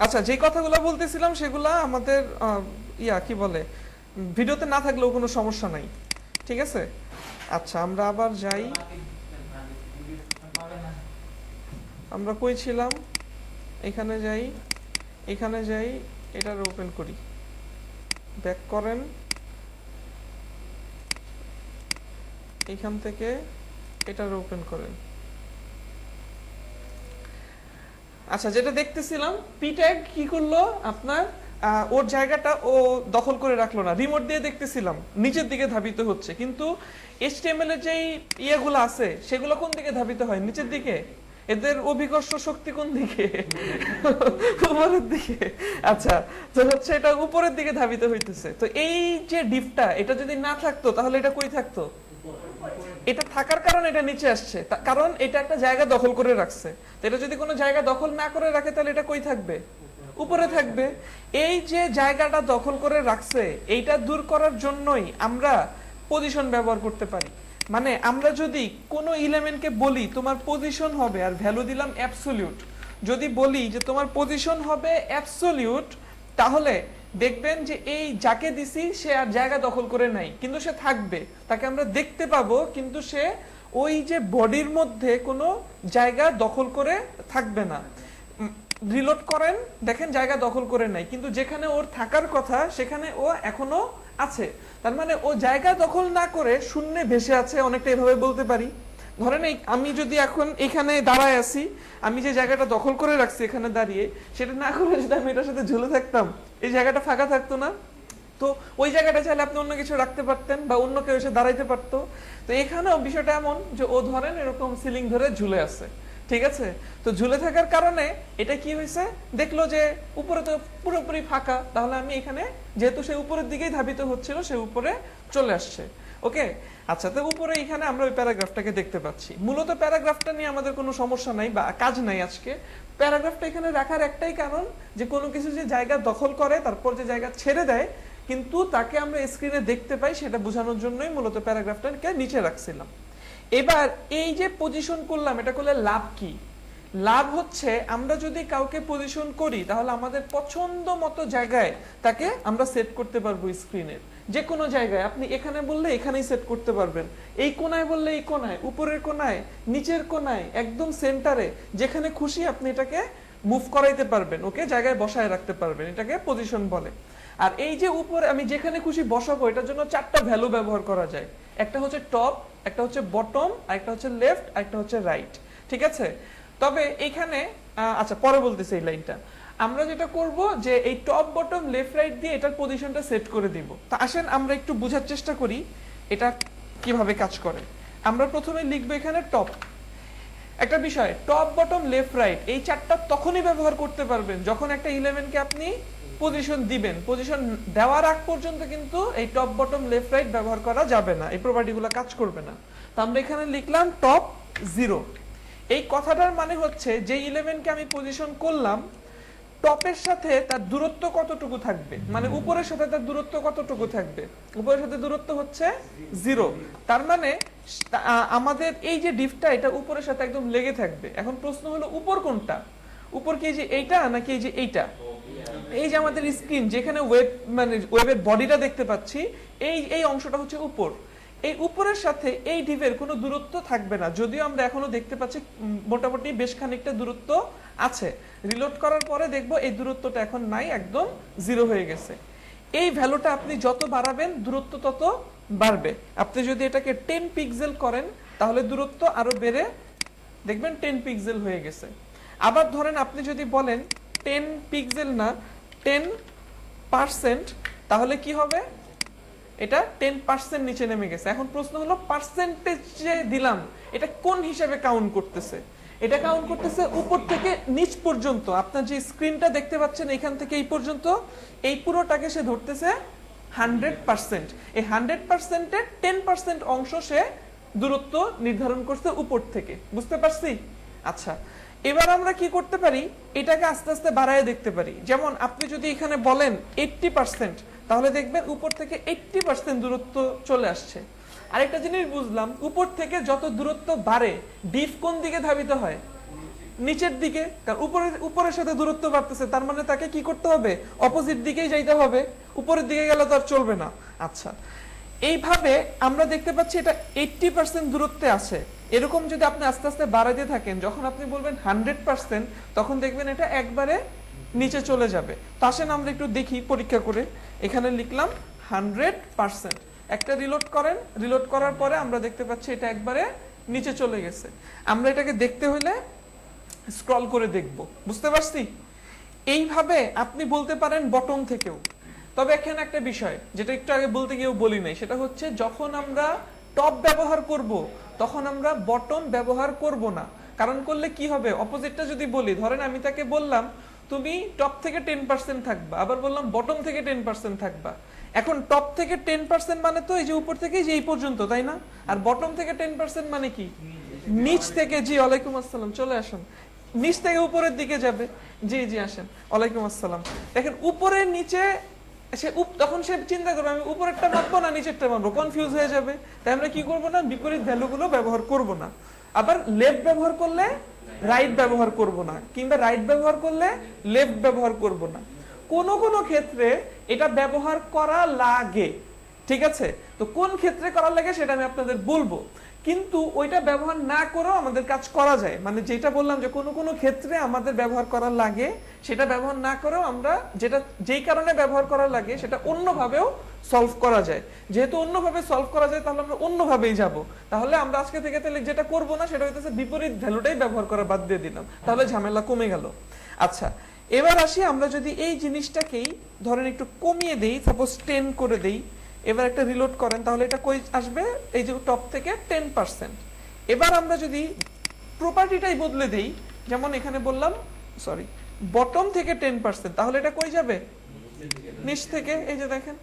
আচ্ছা, যে কথাগুলো বলতেছিলাম সেগুলা আমাদের কি বলে, ভিডিওতে না থাকলেও কোনো সমস্যা নাই, ঠিক আছে। আচ্ছা, আমরা আবার যাই, আমরা কই ছিলাম, এখানে যাই, এখানে যাই, এটার ওপেন করি, ব্যাক করেন, এখান থেকে এটার ওপেন করেন। আচ্ছা, যেটা দেখতেছিলাম, পি ট্যাগ কি করলো আপনার, ওর জায়গাটা ও দখল করে রাখলো না, রিমোট দিয়ে দেখতেছিলাম নিচের দিকে ধাবিত হচ্ছে, কিন্তু এইচটিএমএল এর যেই ইয়েগুলো আছে সেগুলো কোন দিকে ধাবিত হয়, নিচের দিকে। এদের অভিকর্ষ শক্তি কোন দিকে? উপরের দিকে। আচ্ছা, তো হচ্ছে এটা উপরের দিকে ধাবিত হইতেছে। তো এই যে ডিপটা, এটা যদি না থাকতো তাহলে এটা কই থাকতো? এটা থাকার কারণে এটা নিচে আসছে, কারণ এটা একটা জায়গা দখল করে রাখছে। তো এটা যদি কোনো জায়গা দখল না করে রাখে তাহলে এটা কই থাকবে? উপরে থাকবে। এই যে জায়গাটা দখল করে রাখছে, এইটা দূর করার জন্যই আমরা পজিশন ব্যবহার করতে পারি। মানে আমরা যদি কোনো এলিমেন্টকে বলি তোমার পজিশন হবে, আর ভ্যালু দিলাম অ্যাবসলিউট, যদি বলি যে তোমার পজিশন হবে অ্যাবসলিউট, তাহলে দেখবেন যে এই যাকে দিছি সে আর জায়গা দখল করে নাই, কিন্তু সে থাকবে, তাকে আমরা দেখতে পাবো, কিন্তু সে ওই যে বডির মধ্যে কোনো জায়গা দখল করে থাকবে না। রিলোড করেন, দেখেন জায়গা দখল করে নাই, কিন্তু যেখানে ওর থাকার কথা সেখানে ও এখনো আছে। তার মানে ও জায়গা দখল না করে শূন্যে ভেসে আছে, অনেকটা এভাবে বলতে পারি। ধরেন আমি যদি এখন এখানে দাঁড়ায় আছি, আমি যে জায়গাটা দখল করে রাখছি এখানে দাঁড়িয়ে, সেটা না করে যদি আমি এটার সাথে ঝুলে থাকতাম, এই জায়গাটা ফাঁকা থাকতো না। তো ওই জায়গাটা চাইলে আপনি অন্য কিছু রাখতে পারতেন, বা অন্য কেউ এসে দাঁড়াইতে পারতো। তো এখানেও বিষয়টা এমন যে ও ধরেন এরকম সিলিং ধরে ঝুলে আছে, ঠিক আছে। তো ঝুলে থাকার কারণে এটা কি হয়েছে, দেখলো যে উপরে তো পুরোপুরি ফাঁকা, তাহলে আমি এখানে, যেহেতু সে উপরের দিকেই ধাবিত হচ্ছিল, সে উপরে চলে আসছে। ওকে, আচ্ছা, তো উপরে এখানে আমরা ওই প্যারাগ্রাফটাকে দেখতে পাচ্ছি। মূলত প্যারাগ্রাফটা নিয়ে আমাদের কোনো সমস্যা নাই বা কাজ নাই আজকে। প্যারাগ্রাফটা এখানে রাখার একটাই কারণ, যে কোনো কিছু যে জায়গা দখল করে তারপর যে জায়গা ছেড়ে দেয়, কিন্তু তাকে আমরা স্ক্রিনে দেখতে পাই, সেটা বোঝানোর জন্যই মূলত প্যারাগ্রাফটাকে নিচে রাখছিলাম। এবার এই যে পজিশন করলাম, এটা করলে লাভ কি? লাভ হচ্ছে আমরা যদি কাউকে পজিশন করি তাহলে আমাদের পছন্দ মতো জায়গায় তাকে আমরা সেট করতে পারবো স্ক্রিনের যে কোনো জায়গায়। আপনি এখানে বললে এখানেই সেট করতে পারবেন, এই কোনায় বললে এই কোনায়, উপরের কোনায়, নিচের কোনায়, একদম সেন্টারে, যেখানে খুশি আপনি এটাকে মুভ করাইতে পারবেন, ওকে জায়গায় বসায় রাখতে পারবেন, এটাকে পজিশন বলে। আর এই যে উপরে আমি যেখানে খুশি বসাবো, এটার জন্য চারটা ভ্যালু ব্যবহার করা যায়। একটা হচ্ছে টপ, একটা হচ্ছে বটম, আর একটা হচ্ছে লেফট, আর একটা হচ্ছে রাইট, ঠিক আছে। তবে এখানে আচ্ছা, পরে বলতেছি এই লাইনটা। আমরা যেটা করব যে এই টপ বটম লেফট রাইট দিয়ে এটার পজিশনটা সেট করে দিব। তা আসেন আমরা একটু বোঝার চেষ্টা করি এটা কিভাবে কাজ করে। আমরা প্রথমে লিখবো এখানে টপ। একটা বিষয়, টপ বটম লেফট রাইট এই চারটা তখনই ব্যবহার করতে পারবেন যখন একটা ইলেভেনকে আপনি পজিশন দিবেন। পজিশন দেওয়ার আগ পর্যন্ত কিন্তু এই টপ বটম লেফট রাইট ব্যবহার করা যাবে না, এই প্রপার্টিগুলো কাজ করবে না। তো আমরা এখানে লিখলাম টপ 0। এই কথাটার মানে হচ্ছে যে ইলেভেনকে আমি পজিশন করলাম, টপের সাথে তার দূরত্ব কতটুকু থাকবে, মানে উপরের সাথে তার দূরত্ব কতটুকু থাকবে, উপরের সাথে দূরত্ব হচ্ছে 0। তার মানে আমাদের এই যে ডিপটা, এটা উপরের সাথে একদম লেগে থাকবে। এখন প্রশ্ন হলো উপর কোনটা? উপর কি এই যে এইটা নাকি এই যে এইটা? এই যে আমাদের স্ক্রিন যেখানে ওয়েব, মানে ওয়েবের বডিটা দেখতে পাচ্ছি, এই এই অংশটা হচ্ছে উপর। এই উপরের সাথে এই ডিপের কোনো দূরত্ব থাকবে না, যদিও আমরা এখনো দেখতে পাচ্ছি মোটামুটি বেশ খানিকটা দূরত্ব আছে। রিলোড করার পরে দেখবো এই দূরত্বটা এখন নাই, একদম 0 হয়ে গেছে। এই ভ্যালুটা আপনি যত বাড়াবেন দূরত্ব তত বাড়বে। আপনি যদি এটাকে 10 পিক্সেল করেন তাহলে দূরত্ব আরো বেড়ে দেখবেন 10 পিক্সেল হয়ে গেছে। আবার ধরেন আপনি যদি বলেন 10 পিক্সেল না 10%, তাহলে কি হবে? এটা 10% নিচে নেমে গেছে। এখন প্রশ্ন হলো পার্সেন্টেজ যে দিলাম এটা কোন হিসাবে কাউন্ট করতেছে? এটা কাউন্ট করতেছে উপর থেকে নিচ পর্যন্ত। আপনার যে স্ক্রিনটা দেখতে পাচ্ছেন এখান থেকে এই পর্যন্ত, এই পুরোটাকে সে ধরতেছে 100%। এই 100%-এর 10% অংশ সে দূরত্ব নির্ধারণ করছে উপর থেকে। বুঝতে পারছি? আচ্ছা, এবার আমরা কি করতে পারি, এটাকে আস্তে আস্তে বাড়ায় দেখতে পারি। যেমন আপনি যদি এখানে বলেন 80%, তাহলে দেখবেন উপর থেকে 80% দূরত্ব চলে আসছে। আরেকটা জিনিস বুঝলাম, উপর থেকে যত দূরত্ব বাড়ে ডিপ কোন দিকে ধাবিত হয়? নিচের দিকে, কারণ উপরের সাথে দূরত্ব বাড়তেছে, তার মানে তাকে কি করতে হবে, অপোজিট দিকেই যাইতে হবে, উপরের দিকে গেলে তো আর চলবে না। আচ্ছা, এইভাবে আমরা দেখতে পাচ্ছি এটা 80% দূরত্বে আছে। এরকম যদি আপনি আস্তে আস্তে বাড়াইতে থাকেন, যখন আপনি বলবেন 100%, তখন দেখবেন এটা একবারে নিচে চলে যাবে। তো আসেন আমরা একটু দেখি পরীক্ষা করে। এখানে লিখলাম 100%, একটা রিলোড করেন, রিলোড করার পরে আমরা দেখতে পাচ্ছি এটা একবারে নিচে চলে গেছে। আমরা এটাকে দেখতে হলে স্ক্রল করে দেখব, বুঝতে পারছি? এইভাবে আপনি বলতে পারেন বটম থেকেও। তবে এখানে একটা বিষয় যেটা একটু আগে বলতে গিয়েও বলি নাই, সেটা হচ্ছে যখন আমরা টপ ব্যবহার করব তখন আমরা বটম ব্যবহার করব না। কারণ করলে কি হবে, অপোজিটটা যদি বলি, ধরেন আমি তাকে বললাম তুমি টপ থেকে 10% থাকবা, আবার বললাম বটম থেকে 10% থাকবা। এখন টপ থেকে 10% মানে তো এই যে উপর থেকে যে এই পর্যন্ত, তাই না? আর বটম থেকে 10% মানে কি, নিচ থেকে। জি ওয়ালাইকুম আসসালাম, চলে আসুন। নিচ থেকে উপরের দিকে যাবে। জি জি আসেন, ওয়ালাইকুম আসসালাম। দেখেন উপরের নিচে তখন সে চিন্তা করবে আমি উপরেরটা মাপবো না নিচেরটা মাপবো, কনফিউজ হয়ে যাবে। তাই আমরা কি করবো না, বিপরীত ভ্যালুগুলো ব্যবহার করব না। আবার লেফট ব্যবহার করলে রাইট ব্যবহার করব না, কিংবা রাইট ব্যবহার করলে লেফট ব্যবহার করব না। কোন কোন ক্ষেত্রে এটা ব্যবহার করা লাগে, ঠিক আছে? তো কোন ক্ষেত্রে করা লাগে সেটা আমি আপনাদের বলবো, কিন্তু ওইটা ব্যবহার না করেও আমাদের কাজ করা যায়। মানে যেটা বললাম যে কোনো কোনো ক্ষেত্রে আমাদের ব্যবহার করা লাগে, সেটা ব্যবহার না করেও আমরা যেটা যেই কারণে ব্যবহার করা লাগে সেটা অন্যভাবেও সলভ করা যায়। যেহেতু অন্যভাবে সলভ করা যায় তাহলে আমরা অন্যভাবেই যাব। তাহলে আমরা আজকে থেকে তাহলে যেটা করব না সেটা হইতেছে বিপরীত ভ্যালুটাই ব্যবহার করা বাদ দিয়ে দিলাম, তাহলে ঝামেলা কমে গেল। আচ্ছা, এবার আসি আমরা যদি এই জিনিসটাকেই ধরেন একটু কমিয়ে দেই, সাপোজ 10 করে দেই, এবার একটা রিলোড করেন, তাহলে এটা কই আসবে, এই যে টপ থেকে 10%। এবার আমরা যদি প্রপার্টিটাই বদলে দেই, যেমন এখানে বললাম সরি বটম থেকে 10%, তাহলে এটা কই যাবে, নিচ থেকে। এই যে দেখেন,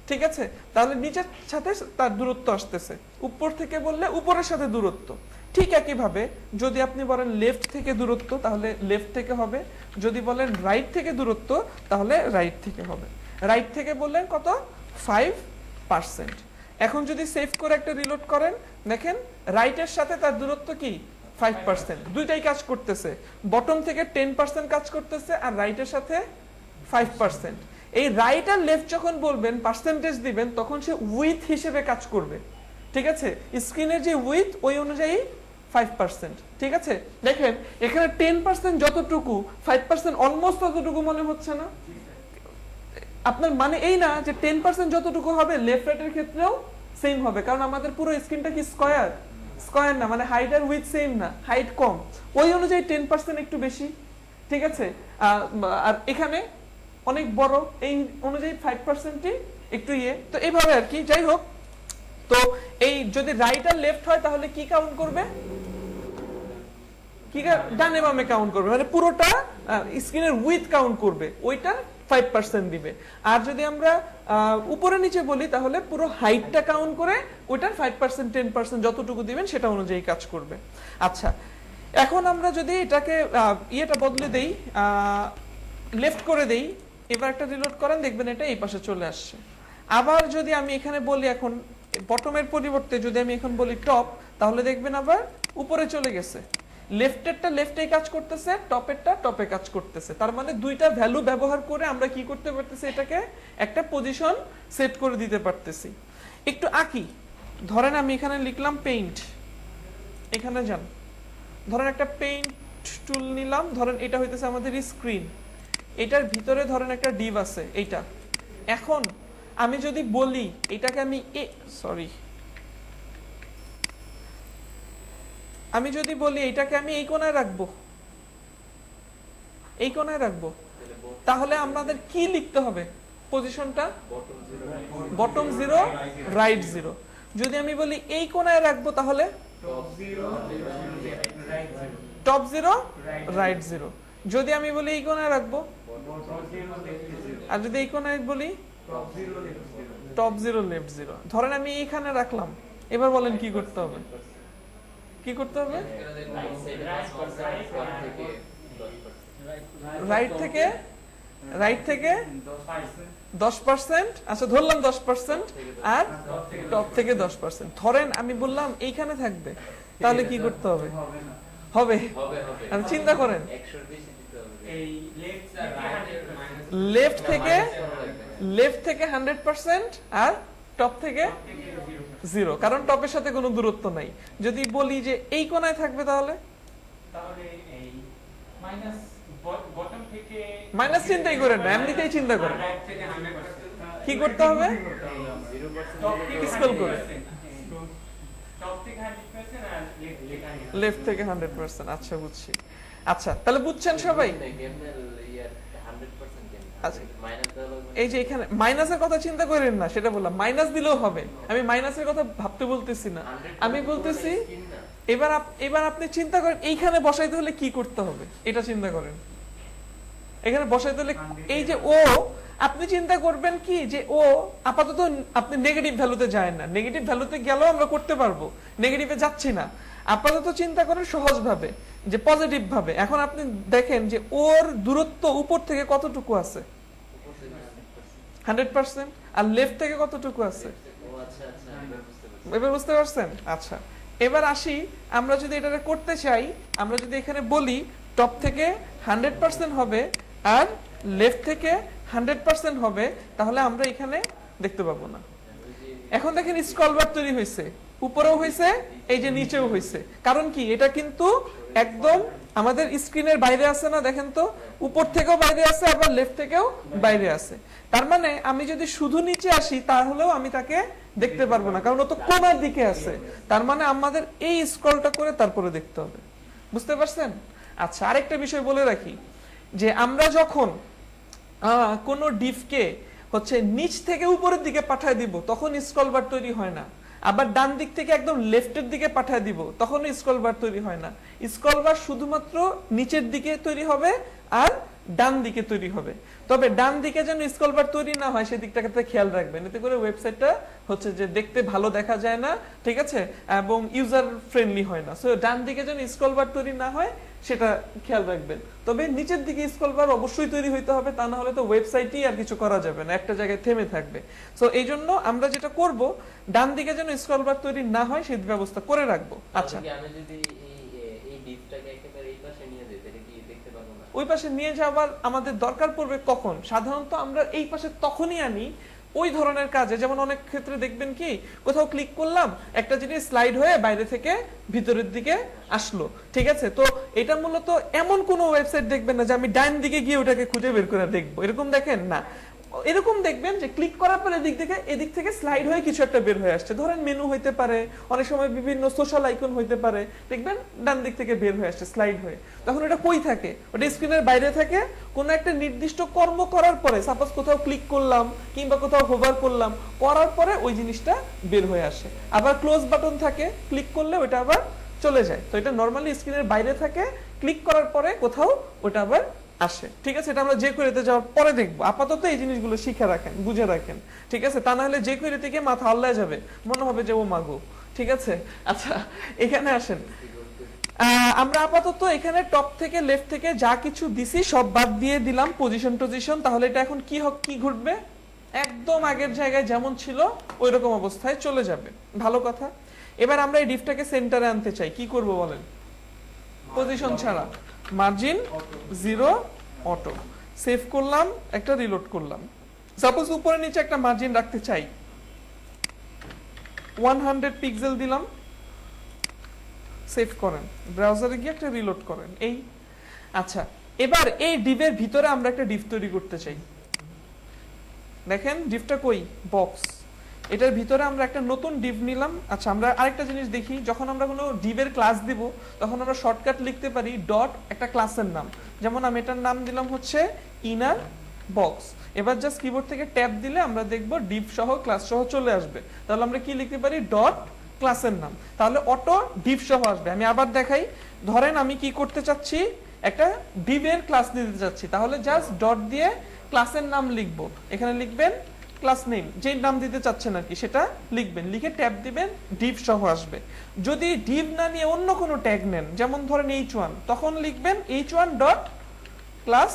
ঠিক আছে? তাহলে নিচের সাথে তার দূরত্ব আসতেছে, উপর থেকে বললে উপরের সাথে দূরত্ব। ঠিক একইভাবে যদি আপনি বলেন লেফট থেকে দূরত্ব, তাহলে লেফট থেকে হবে। যদি বলেন রাইট থেকে দূরত্ব, তাহলে রাইট থেকে হবে। রাইট থেকে বললেন কত, 5%। এখন যদি সেভ করে একটা রিলোড করেন, দেখেন রাইটের সাথে তার দূরত্ব কি, 5%। দুইটাই কাজ করতেছে, বটম থেকে 10% কাজ করতেছে আর রাইটের সাথে 5%। এই রাইট আর লেফট যখন বলবেন পার্সেন্টেজ দিবেন, তখন সে উইথ হিসেবে কাজ করবে, ঠিক আছে? স্ক্রিনের যে উইথ ওই অনুযায়ী 5%, ঠিক আছে? দেখেন এখানে 10% যতটুকু, 5% অলমোস্ট ততটুকু মনে হচ্ছে না আপনার? মানে এই না যে 10% যতটুকু হবে লেফট রাইটের ক্ষেত্রেও সেম হবে, কারণ আমাদের পুরো স্ক্রিনটা কি স্কয়ার, স্কয়ার না, মানে হাইট আর উইথ সেম না, হাইট কম, ওই অনুযায়ী 10% একটু বেশি, ঠিক আছে? আর এখানে অনেক বড়, এই অনুযায়ী 5%ই একটু ইয়ে। তো এইভাবে আর কি, যাই হোক। তো এই যদি রাইট আর লেফট হয় তাহলে কি কাউন্ট করবে, কি ডানে বামে কাউন্ট করবে, মানে পুরোটা স্ক্রিনের উইথ কাউন্ট করবে, ওইটা 5% দিবে। আর যদি আমরা উপরে নিচে বলি তাহলে পুরো হাইটটা কাউন্ট করে ওইটার 5% 10% যতটুকু দিবেন সেটা অনুযায়ী কাজ করবে। আচ্ছা, এখন আমরা যদি এটাকে ইয়েটা বদলে দেই, লেফট করে দেই, এবার একটা রিলোড করেন, দেখবেন এটা এই পাশে চলে আসছে। আবার যদি আমি এখানে বলি, এখন বটমের পরিবর্তে যদি আমি এখন বলি টপ, তাহলে দেখবেন আবার উপরে চলে গেছে। লেফটেরটা লেফটেই কাজ করতেছে, টপেরটা টপে কাজ করতেছে। তার মানে দুইটা ভ্যালু ব্যবহার করে আমরা কি করতে পারতেছি, এটাকে একটা পজিশন সেট করে দিতে পারতেছি। একটু আঁকি, ধরেন আমি এখানে লিখলাম পেইন্ট, এখানে যান, ধরেন একটা পেইন্ট টুল নিলাম, ধরেন এটা হইতেছে আমাদের স্ক্রিন, এটার ভিতরে ধরেন একটা ডিভ আছে এইটা। এখন আমি যদি বলি এটাকে আমি আমি যদি বলি এটাকে আমি এই কোণায় রাখবো, এই কোণায় রাখবো, তাহলে আমাদের কি লিখতে হবে, পজিশনটা বটম 0 রাইট 0। যদি আমি বলি এই কোণায় রাখবো তাহলে টপ 0 রাইট 0। যদি আমি বলি এই কোণায় রাখবো, আর যদি এই কোণায় বলি টপ 0 লেফট 0। ধরেন আমি এইখানে রাখলাম, এবার বলেন কি করতে হবে, কি করতে হবে, রাইট থেকে 10%, আচ্ছা ধরলাম 10%, আর টপ থেকে 10%। ধরেন আমি বললাম এইখানে থাকবে, তাহলে কি করতে হবে, হবে? হবে হবে আপনি চিন্তা করেন 100 এর বেশি দিতে হবে এই লেফট আর রাইটের মাইনাস লেফট থেকে 100% আর টপ থেকে 0, কারণ টপের সাথে কোনো দূরত্ব নাই। যদি বলি যে এই কোণায় থাকবে তাহলে এই মাইনাস বটম থেকে মাইনাস চিন্তাই করেন না, এমনিতেই চিন্তা করেন। রাইট থেকে 100% কি করতে হবে? 0% টপ থেকে স্কেল করে। টপ থেকে 100% আর লেফট থেকে 100%। আচ্ছা বুঝছি। আচ্ছা তাহলে বুঝছেন সবাই? কেমনে ইয়ার 100% কেমনে আচ্ছা। মাইনাস দেওয়া লাগবে এই যে এখানে মাইনাসের কথা চিন্তা করেন না, সেটা বললাম। মাইনাস দিলেও হবে, আমি মাইনাসের কথা ভাবতে বলতেছি না। আমি বলতেছি এবার আপনি চিন্তা করেন এইখানে বসাইতে হলে কি করতে হবে, এটা চিন্তা করেন। এখানে বসাইতে হলে এই যে ও, আপনি চিন্তা করবেন কি যে ও আপাতত আপনি নেগেটিভ ভ্যালুতে যায় না, নেগেটিভ ভ্যালুতে গেলেও আমরা করতে পারবো, নেগেটিভে যাচ্ছি না। আপাতত চিন্তা করেন সহজ ভাবে, যে পজিটিভ ভাবে। এখন আপনি দেখেন যে ওর দূরত্ব উপর থেকে কতটুকু আছে, 100%, আর লেফট থেকে কতটুকু আছে, ও আচ্ছা আচ্ছা এবার বুঝতে পারছি এবার বুঝতে পারছেন? আচ্ছা এবার আসি, আমরা যদি এটা করতে চাই, আমরা যদি এখানে বলি টপ থেকে 100% হবে আর লেফট থেকে 100% হবে, তাহলে আমরা এখানে দেখতে পাবো না। এখন দেখেন স্ক্রল বার তৈরি হয়েছে, উপরেও হয়েছে, এই যে নিচেও হয়েছে। কারণ কি, এটা কিন্তু একদম আমাদের স্ক্রিনের বাইরে আছে না, দেখেন তো, উপর থেকেও বাইরে আছে আবার লেফট থেকেও বাইরে আছে। তার মানে আমি যদি শুধু নিচে আসি তাহলেও আমি তাকে দেখতে পারবো না, কারণ ও তো কোণার দিকে আছে। তার মানে আমাদের এই স্ক্রলটা করে তারপরে দেখতে হবে। বুঝতে পারছেন? আচ্ছা আরেকটা বিষয় বলে রাখি, যে আমরা যখন কোন ডিভকে হচ্ছে নিচ থেকে উপরের দিকে পাঠায় দিব তখন স্ক্রল বার তৈরি হয় না। আবার ডান দিক থেকে একদম লেফটের দিকে পাঠায় দিব তখন স্ক্রল বার তৈরি হয় না। স্ক্রল বার শুধুমাত্র নিচের দিকে তৈরি হবে আর ডান দিকে তৈরি হবে। তবে ডান দিকে যেন স্ক্রল বার তৈরি না হয় সেদিকটাকে খেয়াল রাখবেন, এতে করে ওয়েবসাইটটা হচ্ছে যে দেখতে ভালো দেখা যায় না, ঠিক আছে, এবং ইউজার ফ্রেন্ডলি হয় না। সো ডান দিকে যেন স্ক্রল বার তৈরি না হয় সেটা খেয়াল রাখবেন। তবে নিচের দিকে স্ক্রল বার অবশ্যই তৈরি হইতে হবে, তা না হলে তো ওয়েবসাইটই আর কিছু করা যাবে না, একটা জায়গায় থেমে থাকবে। সো এই জন্য আমরা যেটা করব, ডান দিকে যেন স্ক্রল বার তৈরি না হয় সেই ব্যবস্থা করে রাখবো। আচ্ছা আমি যদি এই ডিপটাকে একেবারে এই পাশে নিয়ে যাই তাহলে কি দেখতে পাবো না? ওই পাশে নিয়ে যাওয়ার আমাদের দরকার পড়বে কখন? সাধারণত আমরা এই পাশে তখনই আনি ওই ধরনের কাজে, যেমন অনেক ক্ষেত্রে দেখবেন কি কোথাও ক্লিক করলাম, একটা জিনিস স্লাইড হয়ে বাইরে থেকে ভিতরের দিকে আসলো, ঠিক আছে। তো এটা মূলত এমন কোনো ওয়েবসাইট দেখবেন না যে আমি ডান দিকে গিয়ে ওটাকে খুঁজে বের করে দেখবো, এরকম দেখেন না। এরকম দেখবেন যে ক্লিক করার পর এদিক থেকে স্লাইড হয়ে কিছু একটা বের হয়ে আসছে, ধরেন মেনু হইতে পারে, অনেক সময় বিভিন্ন সোশ্যাল আইকন হইতে পারে, দেখবেন ডান দিক থেকে বের হয়ে আসছে স্লাইড হয়ে। তখন এটা কই থাকে? ওটা স্ক্রিনের বাইরে থাকে। কোনো একটা নির্দিষ্ট কর্ম করার পরে, সাপোজ কোথাও ক্লিক করলাম কিংবা কোথাও হোভার করলাম, করার পরে ওই জিনিসটা বের হয়ে আসে। আবার ক্লোজ বাটন থাকে, ক্লিক করলে ওটা আবার চলে যায়। তো এটা নরমালি স্ক্রিনের বাইরে থাকে, ক্লিক করার পরে কোথাও ওটা আবার আসে, ঠিক আছে। এটা আমরা যে কোয়েরিতে যাওয়ার পরে দেখবো। আপাতত এই জিনিসগুলো শিখে রাখেন, বুঝে রাখেন, ঠিক আছে। তা না হলে যে কোয়েরিতে গিয়ে মাথা আল্লাহ যাবে, মনে হবে যে ও মাগো, ঠিক আছে। আচ্ছা এখানে আসেন, আমরা আপাতত এখানে টপ থেকে লেফট থেকে যা কিছু দিছি সব বাদ দিয়ে দিলাম পজিশন। তাহলে এটা এখন কি ঘটবে? একদম আগের জায়গায় যেমন ছিল ওই রকম অবস্থায় চলে যাবে। ভালো কথা। এবার আমরা এই ডিফটাকে সেন্টারে আনতে চাই, কি করব বলেন? পজিশন ছাড়া মার্জিন 0 অটো সেভ করলাম, একটা রিলোড করলাম। সাপোজ উপরে নিচে একটা মার্জিন রাখতে চাই, 100 পিক্সেল দিলাম, সেভ করেন, ব্রাউজারে গিয়ে একটা রিলোড করেন। এই আচ্ছা এবার এই ডিভের ভিতরে আমরা একটা ডিভ তৈরি করতে চাই। দেখেন ডিভটা কই? বক্স। এটার ভিতরে আমরা একটা নতুন ডিভ নিলাম। আচ্ছা আমরা আরেকটা জিনিস দেখি, যখন আমরা কোনো ডিভের ক্লাস দিব তখন আমরা শর্টকাট লিখতে পারি ডট একটা ক্লাসের নাম। যেমন আমি এটার নাম দিলাম হচ্ছে ইনার বক্স। এবার জাস্ট কিবোর্ড থেকে ট্যাব দিলে আমরা দেখব ডিভ সহ ক্লাস সহ চলে আসবে। তাহলে আমরা কি লিখতে পারি? ডট ক্লাসের নাম, তাহলে অটো ডিভ সহ আসবে। আমি আবার দেখাই, ধরেন আমি কি করতে চাচ্ছি, একটা ডিভের ক্লাস নিতে চাচ্ছি, তাহলে জাস্ট ডট দিয়ে ক্লাসের নাম লিখবো। এখানে লিখবেন ক্লাস নেম, যে নাম দিতে চাচ্ছেন আর কি সেটা লিখবেন, লিখে ট্যাব দিবেন, ডিভ সহ আসবে। যদি ডিভ না নিয়ে অন্য কোনো ট্যাগ নেন, যেমন ধরেন h1, তখন লিখবেন h1 ডট ক্লাস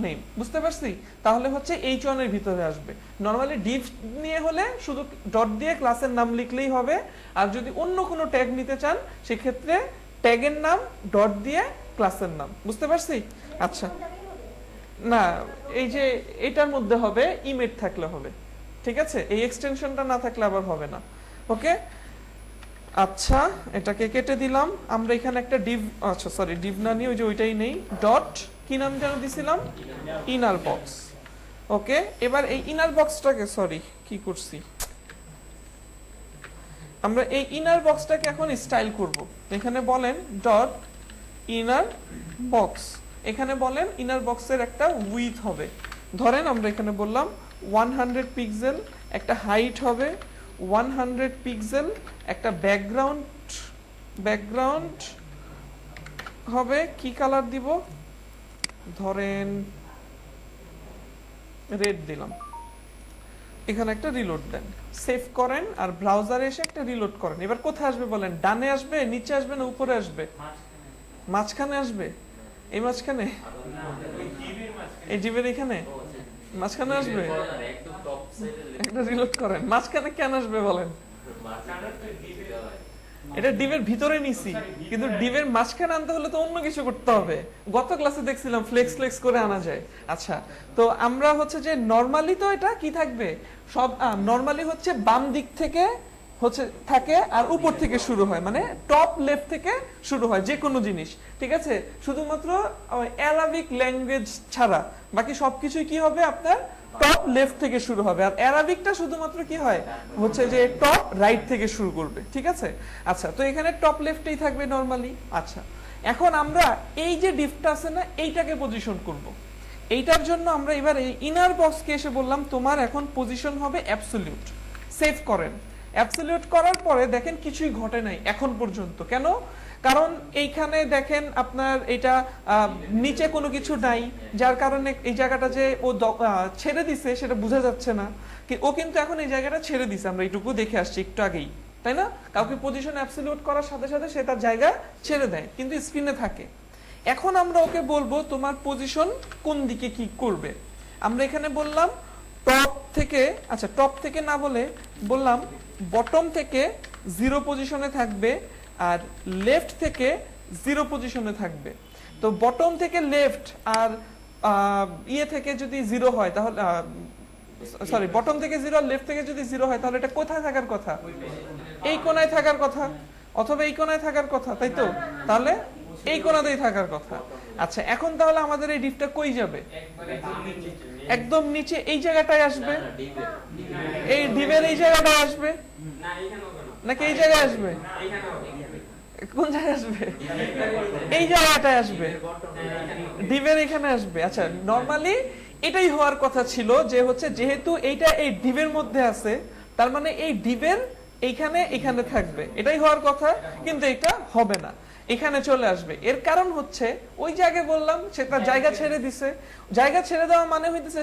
নেম। বুঝতে পারছি? তাহলে হচ্ছে h1 এর ভিতরে আসবে। নরমালি ডিভ নিয়ে হলে শুধু ডট দিয়ে ক্লাসের নাম লিখলেই হবে, আর যদি অন্য কোনো ট্যাগ নিতে চান সেক্ষেত্রে ট্যাগের নাম ডট দিয়ে ক্লাসের নাম, বুঝতে পারছি? আচ্ছা না, এই যে এটার মধ্যে হবে ইমেজ থাকলে হবে, ঠিক আছে? এই এক্সটেনশনটা না থাকলে আবার হবে না। ওকে, আচ্ছা এটাকে কেটে দিলাম। আমরা এখানে একটা ডিভ, আচ্ছা সরি ডিভ না নিয়ে ওই যে ওইটাই নেই, ডট কি নাম যেন দিছিলাম, ইনার বক্স। ওকে, এবার এই ইনার বক্সটাকে, সরি কি করছি, আমরা এই ইনার বক্সটাকে এখন স্টাইল করব। এখানে বলেন ডট ইনার বক্স, এখানে বলেন ইনার বক্সের একটা উইথ হবে, ধরেন আমরা এখানে বললাম 100 পিক্সেল, একটা হাইট হবে 100 পিক্সেল, একটা ব্যাকগ্রাউন্ড হবে কি কালার দিব, ধরেন রেড দিলাম। এখানে একটা রিলোড দেন, সেভ করেন আর ব্রাউজারে এসে একটা রিলোড করেন। এবার কোথায় আসবে বলেন, ডানে আসবে, নিচে আসবে না উপরে আসবে? মাঝখানে আসবে, এই মাঝখানে, এই জিবের এখানে মাঝখানে আসবে। একটা রিলোড করেন, মাঝখানে কেন আসবে বলেন? এটা ডিভের ভিতরে নিছি, কিন্তু ডিভের মাঝখানে আনতে হলে তো অন্য কিছু করতে হবে। গত ক্লাসে দেখছিলাম ফ্লেক্স করে আনা যায়। আচ্ছা, তো আমরা হচ্ছে যে নরমালি তো এটা কি থাকবে, সব নরমালি হচ্ছে বাম দিক থেকে হচ্ছে থাকে আর উপর থেকে শুরু হয়, মানে টপ লেফট থেকে শুরু হয় যে কোনো জিনিস, ঠিক আছে? শুধুমাত্র অ্যারাবিক ল্যাঙ্গুয়েজ ছাড়া বাকি সবকিছুই কি হবে আপনার টপ লেফট থেকে শুরু হবে, আর অ্যারাবিকটা শুধুমাত্র কি হয় হচ্ছে যে টপ রাইট থেকে শুরু করবে, ঠিক আছে? আচ্ছা, তো এখানে টপ লেফটেই থাকবে নরমালি। আচ্ছা, এখন আমরা এই যে ডিফটা আছে না, এইটাকে পজিশন করব। এইটার জন্য আমরা এবার এই ইনার বক্সকে এসে বললাম তোমার এখন পজিশন হবে অ্যাবসলিউট। সেভ করেন, অ্যাবসলিউট করার পরে দেখেন কিছুই ঘটে নাই এখন পর্যন্ত। কেন? কারণ এইখানে দেখেন আপনার এটা নিচে কোনো কিছু নাই, যার কারণে এই জায়গাটা যে ও ছেড়ে দিছে সেটা বোঝা যাচ্ছে না। ও কিন্তু এখন এই জায়গাটা ছেড়ে দিছে, আমরা এইটুকু দেখে আসছি একটু আগেই, তাই না? কাউকে পজিশন অ্যাবসলিউট করার সাথে সাথে সে তার জায়গা ছেড়ে দেয়, কিন্তু স্ক্রিনে থাকে। এখন আমরা ওকে বলবো তোমার পজিশন কোন দিকে কি করবে। আমরা এখানে বললাম টপ থেকে, আচ্ছা টপ থেকে না বলে বললাম বটম থেকে 0 পজিশনে থাকবে আর লেফট থেকে 0 পজিশনে থাকবে। তো বটম থেকে লেফট আর ইয়ে থেকে যদি 0 হয় তাহলে, সরি বটম থেকে 0 আর লেফট থেকে যদি 0 হয় তাহলে এটা কোথায় থাকার কথা? এই কোণায় থাকার কথা, অথবা এই কোণায় থাকার কথা, তাই তো? তাহলে এই কোণাতেই থাকার কথা। আচ্ছা, এখন তাহলে আমাদের এই ডিপটা কই যাবে? একদম নিচে এই জায়গাটায় আসবে, এই ডিপের এই জায়গাটায় আসবে নাকি এই জায়গায় আসবে? কোন জায়গায় আসবে? এই জায়গাটায় আসবে, ডিপের এখানে আসবে। আচ্ছা, নরমালি এটাই হওয়ার কথা ছিল, যে হচ্ছে যেহেতু এইটা এই ডিপের মধ্যে আছে তার মানে এই ডিপের এইখানে এখানে থাকবে, এটাই হওয়ার কথা, কিন্তু এটা হবে না, এখানে চলে আসবে। এর কারণ হচ্ছে ওই জায়গায় বললাম সে তার জায়গা ছেড়ে দিছে। জায়গা ছেড়ে দেওয়া মানে হইতেছে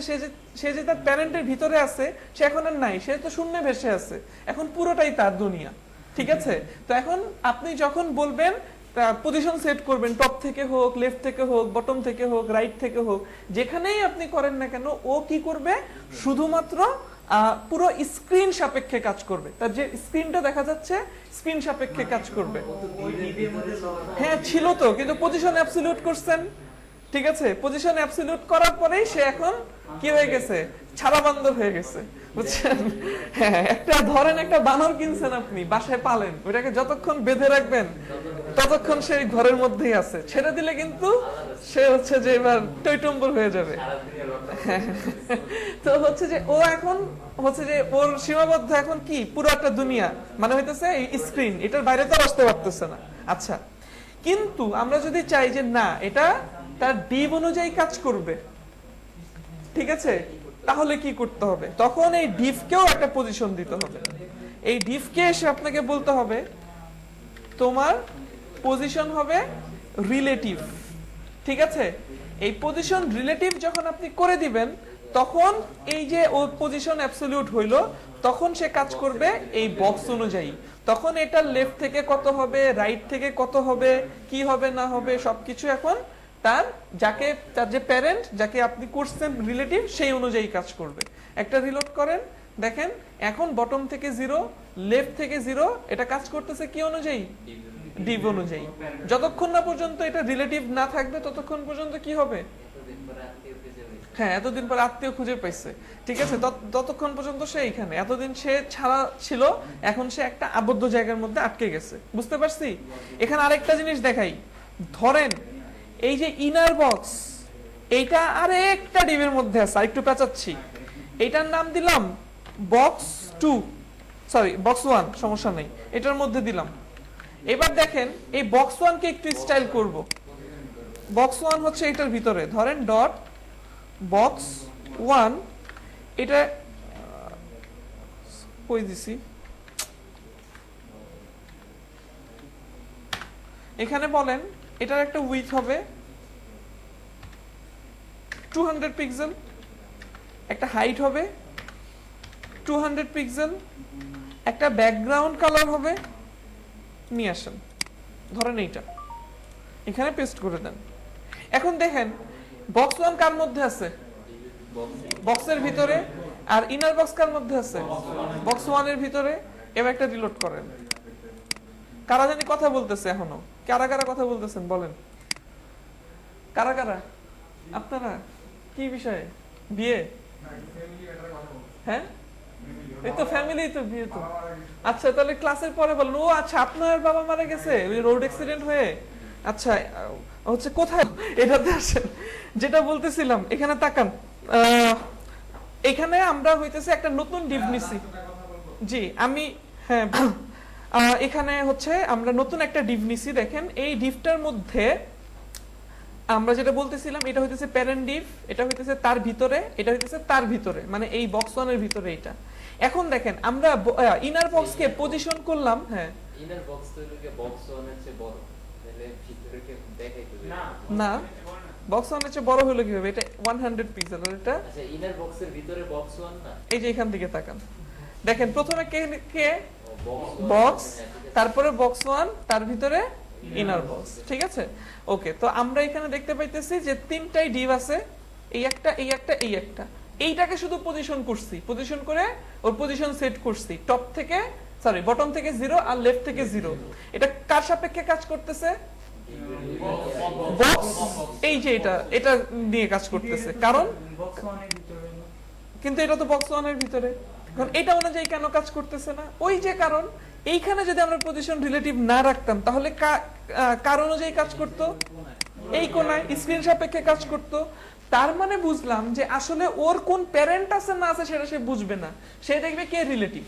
সে যে তার প্যারেন্টের ভিতরে আছে সে এখন আর নাই, সে তো শূন্যে ভেসে আছে, এখন পুরোটাই তার দুনিয়া, ঠিক আছে? তো এখন আপনি যখন বলবেন পজিশন সেট করবেন, টপ থেকে হোক, লেফট থেকে হোক, বটম থেকে হোক, রাইট থেকে হোক, যেখানেই আপনি করেন না কেন ও কি করবে, শুধুমাত্র পুরো স্ক্রিন সাপেক্ষে কাজ করবে। তার যে স্ক্রিনটা দেখা যাচ্ছে স্ক্রিন সাপেক্ষে কাজ করবে। হ্যাঁ ছিল তো, কিন্তু পজিশন অ্যাবসলিউট করছেন, ঠিক আছে? পজিশন অ্যাবসলিউট করার পরেই সে এখন কি হয়ে গেছে, ছাড়া বান্দর হয়ে গেছে, বুঝছেন? হ্যাঁ, একটা ধরেন একটা বানর কিনছেন আপনি, বাসায় পালেন, ওটাকে যতক্ষণ বেঁধে রাখবেন ততক্ষণ সে ঘরের মধ্যেই আছে, ছেড়ে দিলে কিন্তু সে হচ্ছে যে এবার টইটম্বর হয়ে যাবে। তো হচ্ছে যে ও এখন হচ্ছে যে ওর সীমাবদ্ধ এখন কি পুরো একটা দুনিয়া, মানে হইতেছে এই স্ক্রিন, এটার বাইরে তো আসতে পারতেছে না। আচ্ছা, কিন্তু আমরা যদি চাই যে না এটা তার ডিভ অনুযায়ী কাজ করবে, ঠিক আছে, তাহলে কি করতে হবে? তখন এই ডিভকেও একটা পজিশন দিতে হবে। এই ডিভকে এসে আপনাকে বলতে হবে তোমার পজিশন হবে রিলেটিভ, ঠিক আছে? এই পজিশন রিলেটিভ যখন আপনি করে দিবেন তখন এই যে ও পজিশন অ্যাবসলিউট হইলো, তখন সে কাজ করবে এই বক্স অনুযায়ী। তখন এটা লেফট থেকে কত হবে, রাইট থেকে কত হবে, কি হবে না হবে সবকিছু এখন তার যে প্যারেন্ট যাকে আপনি করছেন রিলেটিভ সেই অনুযায়ী কাজ করবে। একটা রিলোড করেন, দেখেন এখন বটম থেকে 0, লেফট থেকে 0, এটা কাজ করতেছে কি অনুযায়ী? ডিভ অনুযায়ী। যতক্ষণ না পর্যন্ত এটা রিলেটিভ না থাকবে ততক্ষণ পর্যন্ত কি হবে? এতদিন পরে আত্মীয় খুঁজে পেয়েছে। হ্যাঁ, এতদিন পর আত্মীয় খুঁজে পাইছে, ঠিক আছে, ততক্ষণ পর্যন্ত সে এখানে, এতদিন সে ছাড়া ছিল, এখন সে একটা আবদ্ধ জায়গার মধ্যে আটকে গেছে। বুঝতে পারছি? এখানে আরেকটা জিনিস দেখাই, ধরেন এই যে ইনার বক্স, এইটা আরেকটা ডিবের মধ্যে আছে, আরেকটু পেঁচাচ্ছি, এইটার নাম দিলাম বক্স 2, সরি বক্স 1, সমস্যা নেই, এটার মধ্যে দিলাম। এবার দেখেন এই বক্স 1 কে একটু স্টাইল করব। বক্স 1 হচ্ছে এটার ভিতরে, ধরেন ডট বক্স 1, এটা কই দিছি, এখানে বলেন এটার একটা উইডথ হবে 200 পিক্সেল, একটা হাইট হবে 200 পিক্সেল, একটা ব্যাকগ্রাউন্ড কালার হবে, নিয়ে আসেন ধরেন এইটা, এখানে পেস্ট করে দেন। এখন দেখেন বক্স 1 কার মধ্যে আছে? বক্সের ভিতরে। আর ইনার বক্স কার মধ্যে আছে? বক্স 1 এর ভিতরে। এবার একটা রিলোড করেন। কারা জানি কথা বলতেছে এখনো? কারা কারা কথা বলতেছেন বলেন? কারা কারা? আপনারা কি বিষয়ে? বিয়ে? হ্যাঁ, এই তো ফ্যামিলি, তো বিয়ে তো। আচ্ছা, তাহলে ক্লাসের পরে বলেন। ও আচ্ছা, আপনার বাবা মারা গেছে ওই রোড অ্যাক্সিডেন্ট হয়ে? আচ্ছা, হচ্ছে কোথায়? এটাতে আসেন। যেটা বলতেছিলাম, এখানে তাকান। এখানে আমরা হইতেছে একটা নতুন ডিভ নিছি। জি, আমি হ্যাঁ, এখানে হচ্ছে আমরা নতুন একটা ডিভ নিছি। দেখেন এই ডিভটার মধ্যে আমরা যেটা বলতেছিলাম, এটা হইতেছে প্যারেন্ট ডিভ, এটা হইতেছে তার ভিতরে, এটা হইতেছে তার ভিতরে, মানে এই বক্স 1 এর ভিতরে এটা। এখন দেখেন আমরা ইনার বক্সকে পজিশন করলাম। হ্যাঁ, ইনার বক্স তো হলো বক্স 1 এর চেয়ে বড়, তাহলে ভিতরে কে দেখাইতে হবে? না, বক্স 1 এর চেয়ে বড় হলো কিভাবে? এটা 100 পিক্সেল, আর এটা আচ্ছা, ইনার বক্সের ভিতরে বক্স 1 না? এই যে এখান থেকে তাকান, দেখেন প্রথমে কে কে বক্স বক্স, তারপরে বক্স 1, তার ভিতরে ইনার বক্স, ঠিক আছে? ওকে, তো আমরা এখানে দেখতে পাইতেছি যে তিনটাই ডিভ আছে, এই একটা, এই একটা, এই একটা। এইটাকে শুধু পজিশন করছি, পজিশন করে ওর পজিশন সেট করছি, টপ থেকে সরি বটম থেকে 0 আর লেফট থেকে 0। এটা কার সাপেক্ষে কাজ করতেছে? বক্স, এই যে এটা, এটা নিয়ে কাজ করতেছে, কারণ কিন্তু এটা তো বক্স 1 এর ভিতরে। কারণ এটা অনুযায়ী কেন কাজ করতেছে না? ওই যে কারণ, এইখানে যদি আমরা পজিশন রিলেটিভ না রাখতাম তাহলে কার অনুযায়ী কাজ করত? এই কোণায় স্ক্রিন সাপেক্ষে কাজ করত। তার মানে বুঝলাম যে আসলে ওর কোন প্যারেন্ট আছে না আছে সেটা সে বুঝবে না, সে দেখবে কে রিলেটিভ।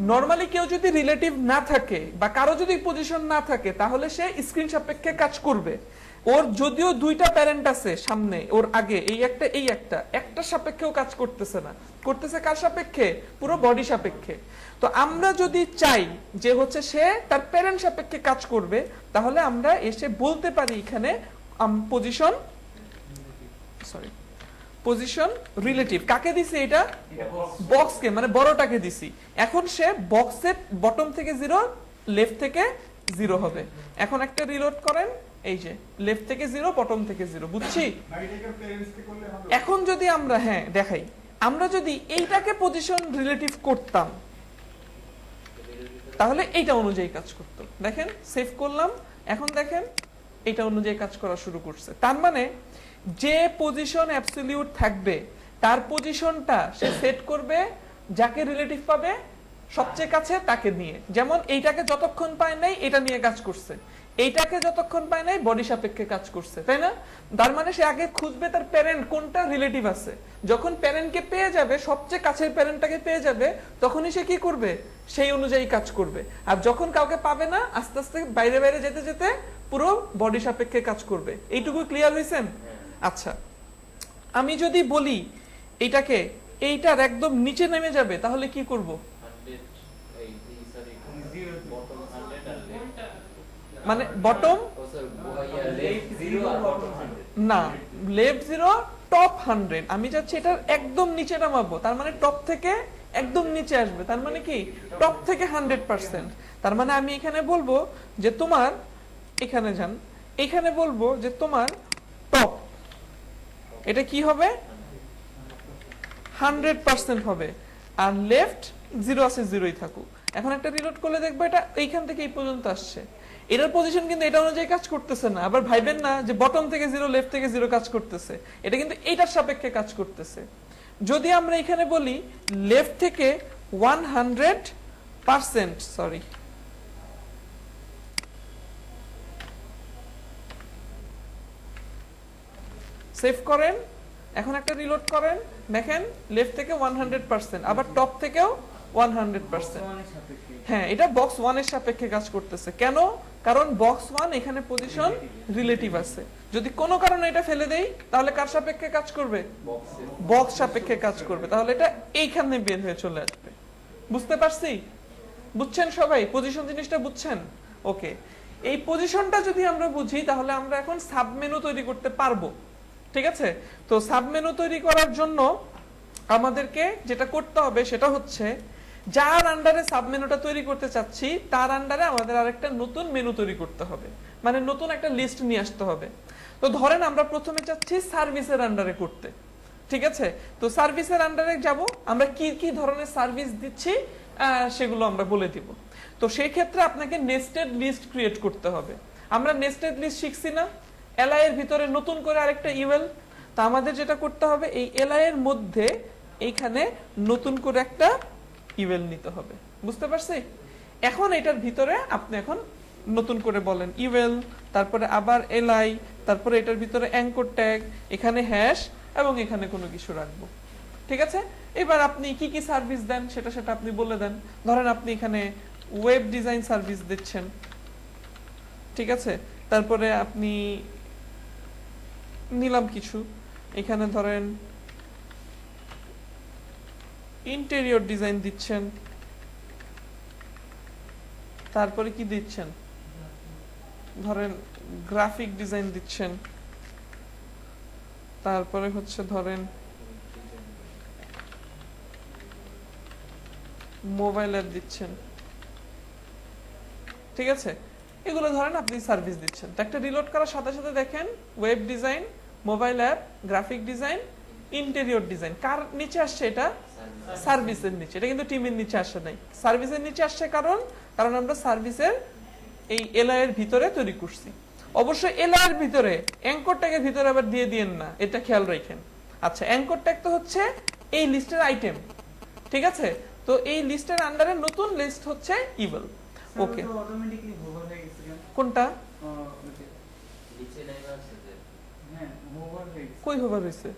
নরমালি কেউ যদি রিলেটিভ না থাকে বা কারো যদি পজিশন না থাকে তাহলে সে স্ক্রিন সাপেক্ষে কাজ করবে। ওর যদিও দুইটা প্যারেন্ট আছে সামনে, ওর আগে এই একটা, এই একটা, একটা সাপেক্ষেও কাজ করতেছে না, করতেছে কার সাপেক্ষে? পুরো বডি সাপেক্ষে। তো আমরা যদি চাই যে হচ্ছে সে তার প্যারেন্ট সাপেক্ষে কাজ করবে, তাহলে আমরা এসে বলতে পারি এখানে পজিশন, সরি পজিশন রিলেটিভ কাকে দিছি? এটা বক্সকে, মানে বড়টাকে দিছি। এখন সে বক্সের বটম থেকে 0, লেফট থেকে 0 হবে। এখন একটা রিলোড করেন, এই যে লেফট থেকে 0, বটম থেকে 0, বুঝছি? এখন যদি আমরা হ্যাঁ দেখাই, আমরা যদি এইটাকে পজিশন রিলেটিভ করতাম তাহলে এইটা অনুযায়ী কাজ করত। দেখেন সেভ করলাম, এখন দেখেন এইটা অনুযায়ী কাজ করা শুরু করছে। তার মানে যে পজিশন অ্যাবসলিউট থাকবে তার পজিশনটা সে সেট করবে যাকে রিলেটিভ পাবে সবচেয়ে কাছে তাকে নিয়ে। যেমন এইটাকে যতক্ষণ পায় নাই এটা নিয়ে কাজ করছে, এইটাকে যতক্ষণ পায় নাই বডি সাপেক্ষে কাজ করছে, তাই না? তার মানে সে আগে খুঁজবে তার প্যারেন্ট কোনটা রিলেটিভ আছে। যখন প্যারেন্টকে পেয়ে যাবে, সবচেয়ে কাছের প্যারেন্টটাকে পেয়ে যাবে, তখনই সে কি করবে? সেই অনুযায়ী কাজ করবে। আর যখন কাউকে পাবে না, আস্তে আস্তে বাইরে বাইরে যেতে যেতে পুরো বডি সাপেক্ষে কাজ করবে। এইটুকু ক্লিয়ার হয়েছেন? আচ্ছা, আমি যদি বলি এইটাকে এইটার একদম নিচে নেমে যাবে তাহলে কি করব? মানে বটম না, লেফট 0, টপ 100। আমি যাচ্ছি এটার একদম নিচে নামাবো, তার মানে টপ থেকে একদম নিচে আসবে, তার মানে কি টপ থেকে 100%। তার মানে আমি এখানে বলবো যে তোমার, এখানে যান, এখানে বলবো যে তোমার টপ এটা কি হবে? 100% হবে। আর লেফট 0 আছে, 0ই থাকুক। এখন একটা রিলোড করলে দেখবো এটা এইখান থেকে এই পর্যন্ত আসছে। এটার পজিশন কিন্তু এটা অনুযায়ী কাজ করতেছে না, আবার ভাইবেন না যে বটম থেকে 0 লেফট থেকে 0 কাজ করতেছে, এটা কিন্তু এইটার সাপেক্ষে কাজ করতেছে। যদি আমরা এখানে বলি লেফট থেকে 100%, সরি, সেভ করেন, এখন একটা রিলোড করেন, দেখেন লেফট থেকে 100%, আবার টপ থেকেও 100%। হ্যাঁ, এটা বক্স 1 এর সাপেক্ষে কাজ করতেছে। কেন? কারণ বক্স 1 এখানে পজিশন রিলেটিভ আছে। যদি কোনো কারণে এটা ফেলে দেই তাহলে কার সাপেক্ষে কাজ করবে? বক্স সাপেক্ষে কাজ করবে, তাহলে এটা এইখানে বের হয়ে চলে আসবে। বুঝতে পারছি? বুঝছেন সবাই? পজিশন জিনিসটা বুঝছেন? ওকে, এই পজিশনটা যদি আমরা বুঝি তাহলে আমরা এখন সাবমেনু তৈরি করতে পারবো। ঠিক আছে? তো সাবমেনু তৈরি করার জন্য আমাদেরকে যেটা করতে হবে সেটা হচ্ছে, যার আন্ডারে সাবমেনুটা তৈরি করতে চাচ্ছি তার আন্ডারে আমাদের আরেকটা নতুন মেনু তৈরি করতে হবে, মানে নতুন একটা লিস্ট নিয়ে আসতে হবে। তো ধরেন আমরা প্রথমে চাচ্ছি সার্ভিসের আন্ডারে করতে। ঠিক আছে? তো সার্ভিসের আন্ডারে যাব, আমরা কি কি ধরনের সার্ভিস দিচ্ছি সেগুলো আমরা বলে দিব। তো সেই ক্ষেত্রে আপনাকে নেস্টেড লিস্ট ক্রিয়েট করতে হবে। আমরা নেস্টেড লিস্ট শিখছি না, এলআই এর ভিতরে নতুন করে আরেকটা ইউএল। তো আমাদের যেটা করতে হবে, এই এলআই এর মধ্যে এইখানে নতুন করে একটা ইউএল নিতে হবে। বুঝতে পারছি? এখন এটার ভিতরে আপনি এখন নতুন করে বলেন ইউএল, তারপরে আবার এলআই, তারপরে এটার ভিতরে অ্যাঙ্কর ট্যাগ, এখানে হ্যাশ এবং এখানে কোনো কিছু রাখবো। ঠিক আছে? এবার আপনি কি কি সার্ভিস দেন সেটা আপনি বলে দেন। ধরেন আপনি এখানে ওয়েব ডিজাইন সার্ভিস দিচ্ছেন। ঠিক আছে? তারপরে আপনি নিলাম কিছু, এখানে ধরেন ইন্টেরিয়র ডিজাইন দিচ্ছেন, তারপরে কি দিচ্ছেন, ধরেন গ্রাফিক ডিজাইন দিচ্ছেন, তারপরে হচ্ছে ধরেন মোবাইল অ্যাপ দিচ্ছেন। ঠিক আছে? এগুলো ধরেন আপনি সার্ভিস দিচ্ছেন। তো একটা রিলোড করার সাথে সাথে দেখেন web design, mobile app, graphic design, interior design কার নিচে আসছে? এটা সার্ভিসের নিচে। এটা কিন্তু টিমের নিচে আসে নাই, সার্ভিসের নিচে আসছে। কারণ আমরা সার্ভিসের এই এলআই এর ভিতরে তৈরি করছি। অবশ্যই এলআই এর ভিতরে অ্যাঙ্কর ট্যাগের ভিতরে আবার দিয়ে দিয়েন না, এটা খেয়াল রাখেন। আচ্ছা, অ্যাঙ্কর ট্যাগ তো হচ্ছে এই লিস্টের আইটেম। ঠিক আছে? তো এই লিস্টের আন্ডারে নতুন লিস্ট হচ্ছে ইভেল। ওকে, অটোমেটিক্যালি হোভার হয়ে গেছে কেন? কোনটা? নিচে নাই আছে যে হ্যাঁ, হোভার হয়ে গেছে। কই হোভার হইছে?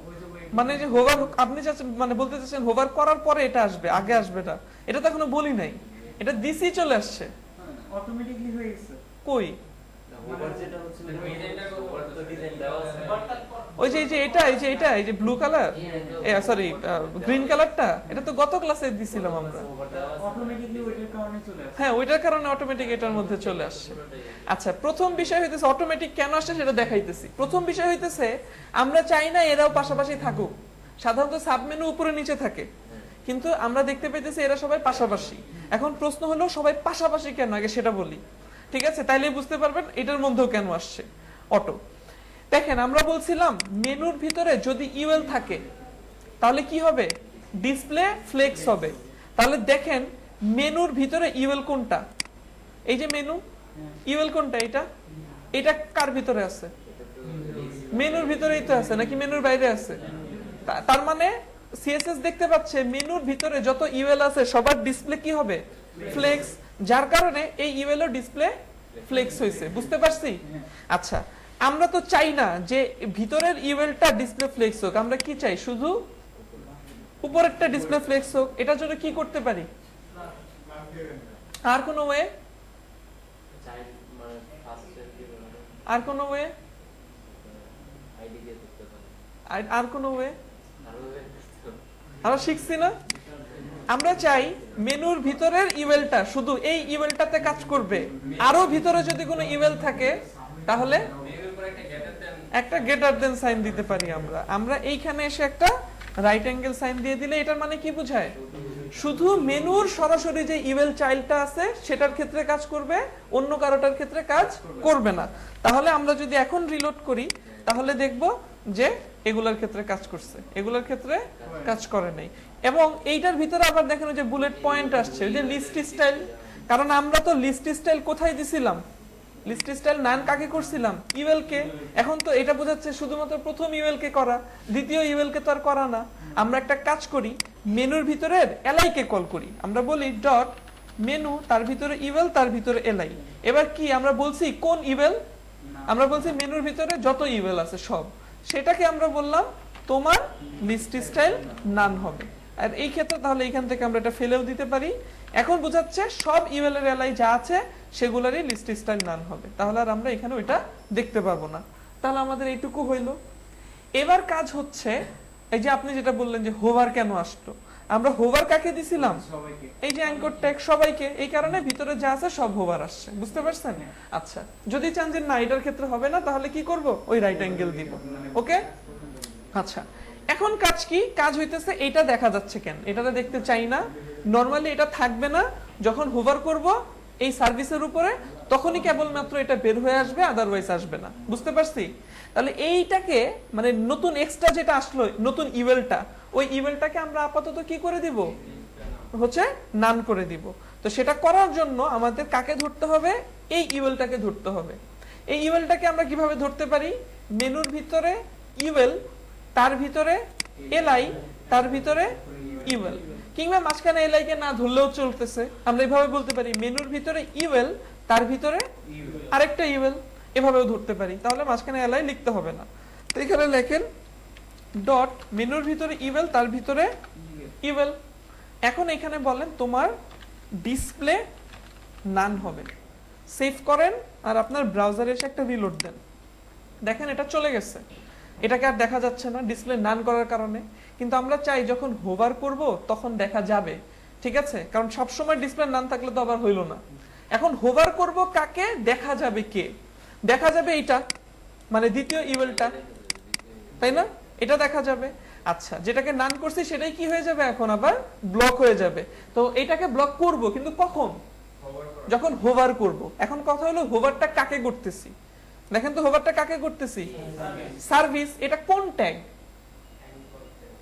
ওই যে ওই মানে যে হোভার আপনি চাচ্ছেন, মানে বলতে চাচ্ছেন হোভার করার পরে এটা আসবে, আগে আসবে এটা? এটা তো এখনো বলি নাই, এটা দিসি চলে আসছে। অটোমেটিক্যালি হয়ে গেছে। কই? ওভার যেটা হচ্ছে ওভার তো ডিজাইন দেওয়া আছে। ওই যে এই যে ব্লু কালার, সরি গ্রিন কালারটা, এটা তো গত ক্লাসে দিছিলাম আমরা। ওভার দেওয়া আছে। অটোমেটিক্যালি ওইটার কারণে চলে আসে। হ্যাঁ, ওইটার কারণে অটোমেটিক এটার মধ্যে চলে আসছে। আচ্ছা, প্রথম বিষয় হইতেছে অটোমেটিক কেন আসছে সেটা দেখাইতেছি। প্রথম বিষয় হইতেছে আমরা চাই না এরাও পাশাপাশি থাকুক। সাধারণত সাবমেনু উপরে নিচে থাকে, কিন্তু আমরা দেখতে পাইতেছি এরা সবাই পাশাপাশি। এখন প্রশ্ন হলো সবাই পাশাপাশি কেন, আগে সেটা বলি। ঠিক আছে? তাইলে বুঝতে পারবেন এটার মধ্যেও কেন আসছে অটো। দেখেন, আমরা বলছিলাম মেনুর ভিতরে যদি ইউএল থাকে তাহলে কি হবে? ডিসপ্লে ফ্লেক্স হবে। তাহলে দেখেন মেনুর ভিতরে ইউএল কোনটা? এই যে মেনু, ইউএল কোনটা? এটা কার ভিতরে আছে? মেনুর ভিতরেই তো আছে, নাকি মেনুর বাইরে আছে? তার মানে সিএসএস দেখতে পাচ্ছে মেনুর ভিতরে যত ইউএল আছে সবার ডিসপ্লে কি হবে? ফ্লেক্স। যার কারণে এই ইউএল ও ডিসপ্লে ফ্লেক্স হইছে। বুঝতে পারছি? আচ্ছা, আমরা তো চাই না যে ভিতরের ইউএলটা ডিসপ্লে ফ্লেক্স হোক, আমরা কি চাই? শুধু উপরেরটা ডিসপ্লে ফ্লেক্স হোক। এটার জন্য কি করতে পারি? আর কোনো ওয়ে? চাইল্ড মানে ফার্স্ট সেফটি বলে আর কোনো ওয়ে? আইডি দিয়ে করতে পারে। আর কোনো ওয়ে? আরো আমরা শিখছি না? আমরা চাই মেনুর ভিতরের ইউএলটা শুধু এই ইউএলটাতে কাজ করবে। আরো ভিতরে যদি কোনো ইউএল থাকে তাহলে একটা গ্রেটার দেন সাইন দিতে পারি। আমরা এইখানে এসে একটা রাইট অ্যাঙ্গেল সাইন দিয়ে দিলে এটার মানে কি বোঝায়? শুধু মেনুর সরাসরি যে ইউএল চাইল্ডটা আছে সেটার ক্ষেত্রে কাজ করবে, অন্য কারোটার ক্ষেত্রে কাজ করবে না। তাহলে আমরা যদি এখন রিলোড করি তাহলে দেখব যে এগুলোর ক্ষেত্রে কাজ করছে, এগুলোর ক্ষেত্রে কাজ করে নাই। এবং এইটার ভিতরে আবার দেখেন যে বুলেট পয়েন্ট আসছে, ওই যে লিস্ট স্টাইল, কারণ আমরা তো লিস্ট স্টাইল কোথায় দিছিলাম, লিস্ট স্টাইল নান কাকে করছিলাম, ইউএল কে। এখন তো এটা বোঝাচ্ছে শুধুমাত্র প্রথম ইউএল কে করা, দ্বিতীয় ইউএল কে তো আর করা না। আমরা একটা কাজ করি, মেনুর ভিতরের এলআই কে কল করি, আমরা বলি ডট মেনু, তার ভিতরে ইউএল, তার ভিতরে এলআই। এবার কি আমরা বলছি কোন ইউএল, আমরা বলছি মেনুর ভিতরে যত ইউএল আছে সব, সেটাকে আমরা বললাম তোমার লিস্ট স্টাইল নান হবে। আর এই ক্ষেত্রে তাহলে এখান থেকে আমরা এটা ফেলেও দিতে পারি। এখন বোঝাচ্ছে সব ইউএল এর এলআই যা আছে সেগুলোরই লিস্ট স্টাইল নান হবে, তাহলে আর আমরা এখানে ওইটা দেখতে পাবো না। তাহলে আমাদের এইটুকু হইলো। এবার কাজ হচ্ছে এই যে আপনি যেটা বললেন যে হোভার কেন আসলো, আমরা হোভার কাকে দিছিলাম, সবাইকে। এই যে অ্যাঙ্কর ট্যাগ সবাইকে, এই কারণে ভিতরে যা আছে সব হোভার আসছে, বুঝতে পারছেন? আচ্ছা, যদি চান যে না এটার ক্ষেত্রে হবে না, তাহলে কি করব, ওই রাইট অ্যাঙ্গেল দিব। ওকে, আচ্ছা এখন কাজ কি, কাজ হইতেছে এটা দেখা যাচ্ছে কেন, এটাতে দেখতে চাই না। নরমালি এটা থাকবে না, যখন হোভার করব এই সার্ভিসের উপরে তখনই কেবলমাত্র এটা বের হয়ে আসবে, আদারওয়াইজ আসবে না, বুঝতে পারছি? তাহলে এইটাকে মানে নতুন এক্সট্রা যেটা আসলো নতুন ইউএলটা, ওই ইউএলটাকে আমরা আপাতত কি করে দিব, হচ্ছে নান করে দিব। তো সেটা করার জন্য আমাদের কাকে ধরতে হবে, এই ইউএলটাকে ধরতে হবে। এই ইউএলটাকে আমরা কিভাবে ধরতে পারি, মেনুর ভিতরে ইউএল, তার ভিতরে এলআই, তার ভিতরে ইউএল, কিংবা মাঝখানে এলআই কে না ধরলেও চলতেছে। আমরা এভাবে বলতে পারি মেনুর ভিতরে ইউএল, তার ভিতরে আরেকটা ইউএল, এভাবেও ধরতে পারি, তাহলে মাঝখানে এলআই লিখতে হবে না। তো এখানে লেখেন ডট মেনুর ভিতরে ইউএল, তার ভিতরে ইউএল। এখন এখানে বলেন তোমার ডিসপ্লে নান হবে, সেভ করেন আর আপনার ব্রাউজারে এসে একটা রিলোড দেন। দেখেন এটা চলে গেছে, এটাকে আর দেখা যাচ্ছে না ডিসপ্লে নান করার কারণে। কিন্তু আমরা চাই যখন হোভার করব তখন দেখা যাবে, ঠিক আছে? কারণ সব সময় ডিসপ্লে নান থাকলে তো আবার হইল না। এখন হোভার করব কাকে, দেখা যাবে কে, দেখা যাবে এটা মানে দ্বিতীয় ইউএলটা, তাই না? এটা দেখা যাবে। আচ্ছা, যেটাকে নান করছি সেটাই কি হয়ে যাবে, এখন আবার ব্লক হয়ে যাবে। তো এটাকে ব্লক করব, কিন্তু কখন, যখন হোভার করব। এখন কথা হলো হোভারটা কাকে করতেছি, দেখেন তো হোভারটা কাকে করতেছি, সার্ভিস। এটা কোন ট্যাগ,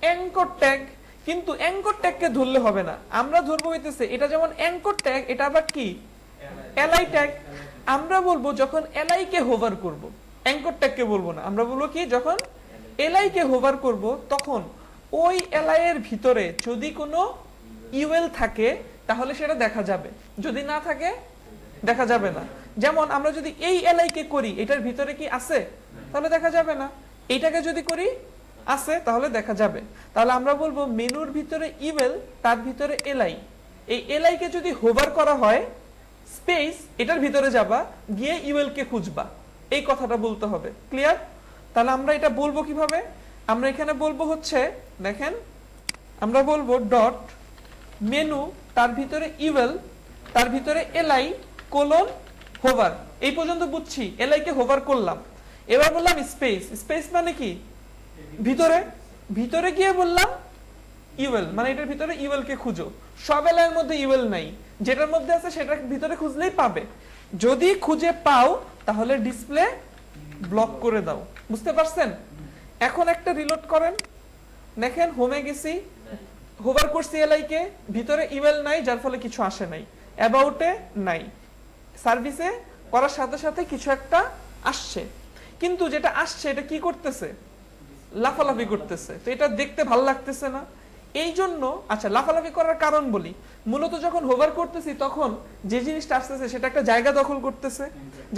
অ্যাঙ্কর ট্যাগ। কিন্তু অ্যাঙ্কর ট্যাগকে ধরলে হবে না, আমরা ধরবো হইতেছে এটা যেমন অ্যাঙ্কর ট্যাগ, এটা আবার কি এলআই ট্যাগ। আমরা বলবো যখন এলআই কে হোভার করব, অ্যাঙ্কর ট্যাগকে বলবো না, আমরা বলবো কি যখন এলআই কে হোভার করব তখন ওই এলআই এর ভিতরে যদি কোনো ইউএল থাকে তাহলে সেটা দেখা যাবে, যদি না থাকে দেখা যাবে না। যেমন আমরা যদি এই এলআই কে করি, এটার ভিতরে কি আছে, তাহলে দেখা যাবে না। এইটাকে যদি করি আছে, তাহলে দেখা যাবে। তাহলে আমরা বলবো মেনুর ভিতরে ইউএল, তার ভিতরে এলআই। এই এলআই কে যদি হোভার করা হয়, স্পেস এটার ভিতরে যাবা, গিয়ে ইউএল কে খুঁজবা, এই কথাটা বলতে হবে। ক্লিয়ার? তাহলে আমরা এটা বলবো কিভাবে, আমরা এখানে বলবো হচ্ছে দেখেন, আমরা বলবো ডট মেনু, তার ভিতরে ইউএল, তার ভিতরে এলআই কোলন হোভার। এই পর্যন্ত বুঝছি, এলআই কে হোভার করলাম। এবার বললাম স্পেস, স্পেস মানে কি ভিতরে, ভিতরে গিয়ে বললাম ইউএল, মানে এটার ভিতরে ইউএল কে খুঁজো। সব এলআই এর মধ্যে ইউএল নাই, যেটার মধ্যে আছে সেটার ভিতরে খুঁজলেই পাবে। যদি খুঁজে পাও তাহলে ডিসপ্লে ব্লক করে দাও, বুঝতে পারছেন? এখন একটা রিলোড করেন, দেখেন হোমে গেছি, হোভার করছি এলআই কে, ভিতরে ইউএল নাই, যার ফলে কিছু আসে নাই, অ্যাবাউটে নাই, সার্ভিসে করার সাথে সাথে কিছু একটা আসছে। কিন্তু যেটা আসছে এটা কি করতেছে, লাফালাফি করতেছে, তো এটা দেখতে ভালো লাগতেছে না। এই জন্য আচ্ছা লাফালাফি করার কারণ বলি, মূলত যখন হোভার করতেছি তখন যে জিনিসটা আসতেছে সেটা একটা জায়গা দখল করতেছে।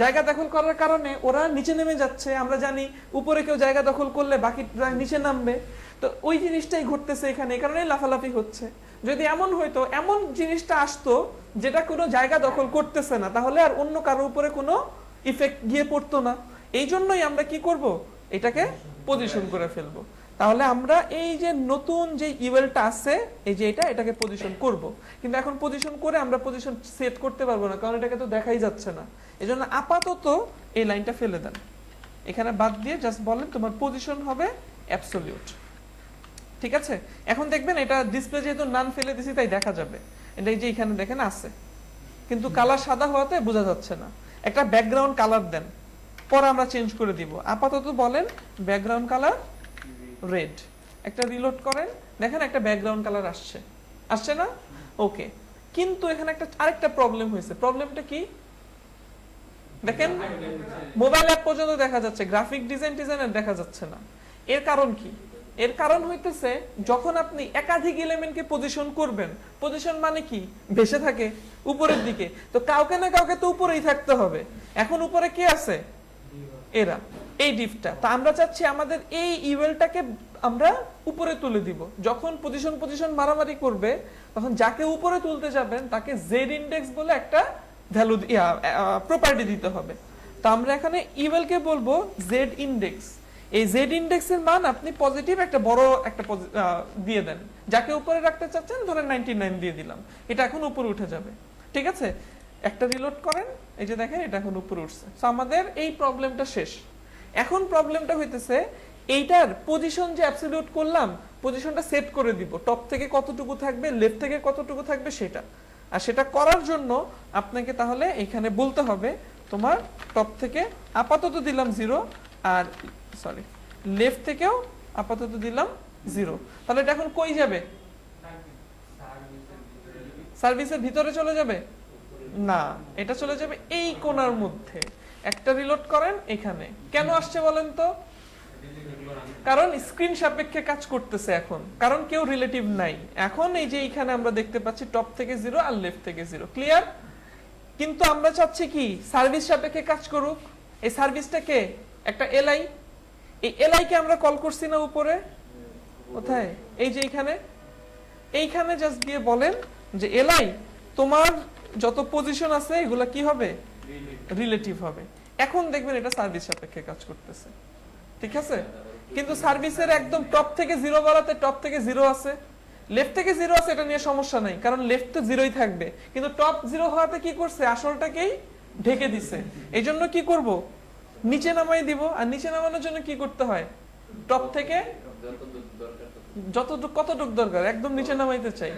জায়গা দখল করার কারণে ওরা নিচে নেমে যাচ্ছে। আমরা জানি উপরে কেউ জায়গা দখল করলে বাকিটা নিচে নামবে, তো ওই জিনিসটাই ঘটতেছে এখানে, এই কারণেই লাফালাফি হচ্ছে। যদি এমন হইতো, এমন জিনিসটা আসতো যেটা কোনো জায়গা দখল করতেছে না, তাহলে আর অন্য কারোর উপরে কোনো ইফেক্ট গিয়ে পড়তো না। এই জন্যই আমরা কি করব, এটাকে পজিশন করে ফেলবো। তাহলে আমরা এই যে নতুন যে ইউএলটা আছে, এই যে এটাকে পজিশন করব। কিন্তু এখন পজিশন করে আমরা পজিশন সেট করতে পারবো না, কারণ এটাকে তো দেখাই যাচ্ছে না। এজন্য আপাতত এই লাইনটা ফেলে দেন, এখানে বাদ দিয়ে জাস্ট বলেন তোমার পজিশন হবে অ্যাবসলিউট। ঠিক আছে? এখন দেখবেন এটা ডিসপ্লে যেহেতু নান ফেলে দিছি তাই দেখা যাবে। এটা এই যে এখানে দেখেন আছে, কিন্তু কালার সাদা হওয়াতে বোঝা যাচ্ছে না। একটা ব্যাকগ্রাউন্ড কালার দেন, পরে আমরা চেঞ্জ করে দিব। আপাতত বলেন ব্যাকগ্রাউন্ড কালার রেড। একটা রিলোড করেন, দেখেন একটা ব্যাকগ্রাউন্ড কালার আসছে, আসছে না? ওকে, কিন্তু এখানে আরেকটা প্রবলেম হয়েছে। প্রবলেমটা কি দেখেন, মোবাইল অ্যাপ পর্যন্ত দেখা যাচ্ছে, গ্রাফিক ডিজাইনের দেখা যাচ্ছে না। এর কারণ কি? এর কারণ হইতেছে যখন আপনি একাধিক এলিমেন্টকে পজিশন করবেন, পজিশন মানে কি ভেসে থাকে উপরের দিকে, তো কাউকে না কাউকে তো উপরেই থাকতে হবে। এখন উপরে কে আছে? এরা, এই ডিফটা। তা আমরা চাচ্ছি আমাদের এই ইউএলটাকে আমরা উপরে তুলে দিব। যখন পজিশন মারামারি করবে তখন যাকে উপরে তুলতে যাবেন তাকে জেড ইন্ডেক্স বলে একটা ভ্যালু প্রপার্টি দিতে হবে। তো আমরা এখানে ইউএল কে বলবো জেড ইন্ডেক্স। এই জেড ইন্ডেক্সের মান আপনি পজিটিভ একটা বড় একটা দিয়ে দেন। যাকে উপরে রাখতে চাচ্ছেন ধরেন 99 দিয়ে দিলাম, এটা এখন উপরে উঠে যাবে। ঠিক আছে, একটা রিলোড করেন, এই যে দেখেন এটা এখন উপরে উঠছে। সো আমাদের এই প্রবলেমটা শেষ। এখন প্রবলেমটা হইতেছে এইটার পজিশন যে অ্যাবসলিউট করলাম, পজিশনটা সেট করে দিব, টপ থেকে কতটুকু থাকবে, লেফট থেকে কতটুকু থাকবে সেটা। আর সেটা করার জন্য আপনাকে তাহলে এখানে বলতে হবে তোমার টপ থেকে আপাতত দিলাম 0, আর সরি লেফট থেকেও আপাতত দিলাম 0। তাহলে এটা এখন কই যাবে? সার্ভিসের ভিতরে চলে যাবে না, এটা চলে যাবে এই কোণার মধ্যে। একটা রিলোড করেন এখানে। কেন আসছে বলেন তো? কারণ স্ক্রিন সাপেক্ষে কাজ করতেছে এখন, কারণ কেউ রিলেটিভ নাই। এখন এই যে এখানে আমরা দেখতে পাচ্ছি টপ থেকে 0 আর লেফট থেকে 0, ক্লিয়ার? কিন্তু আমরা চাচ্ছি কি সার্ভিস সাপেক্ষে কাজ করুক। এই সার্ভিসটা কে? একটা এলআই। এই এলআই কে আমরা কল করছি না উপরে, কোথায়? এই যে এইখানে জাস্ট গিয়ে বলেন যে এলআই তোমার যত পজিশন আছে এগুলা কি হবে? রিলেটিভ হবে। এখন দেখবেন এটা সার্ভিস সাপেক্ষে কাজ করতেছে। ঠিক আছে, কিন্তু সার্ভিসের একদম টপ থেকে 0 বলাতে টপ থেকে 0 আছে, লেফট থেকে 0 আছে, এটা নিয়ে সমস্যা নাই, কারণ লেফট তো 0ই থাকবে। কিন্তু টপ 0 হওয়াতে কি করছে? আসলটাকেই ঢেকে দিছে। এই জন্য কি করব? নিচে নামাই দিব। আর নিচে নামানোর জন্য কি করতে হয়? টপ থেকে যতটুকু কতটুকু দরকার একদম নিচে নামাইতে চাই।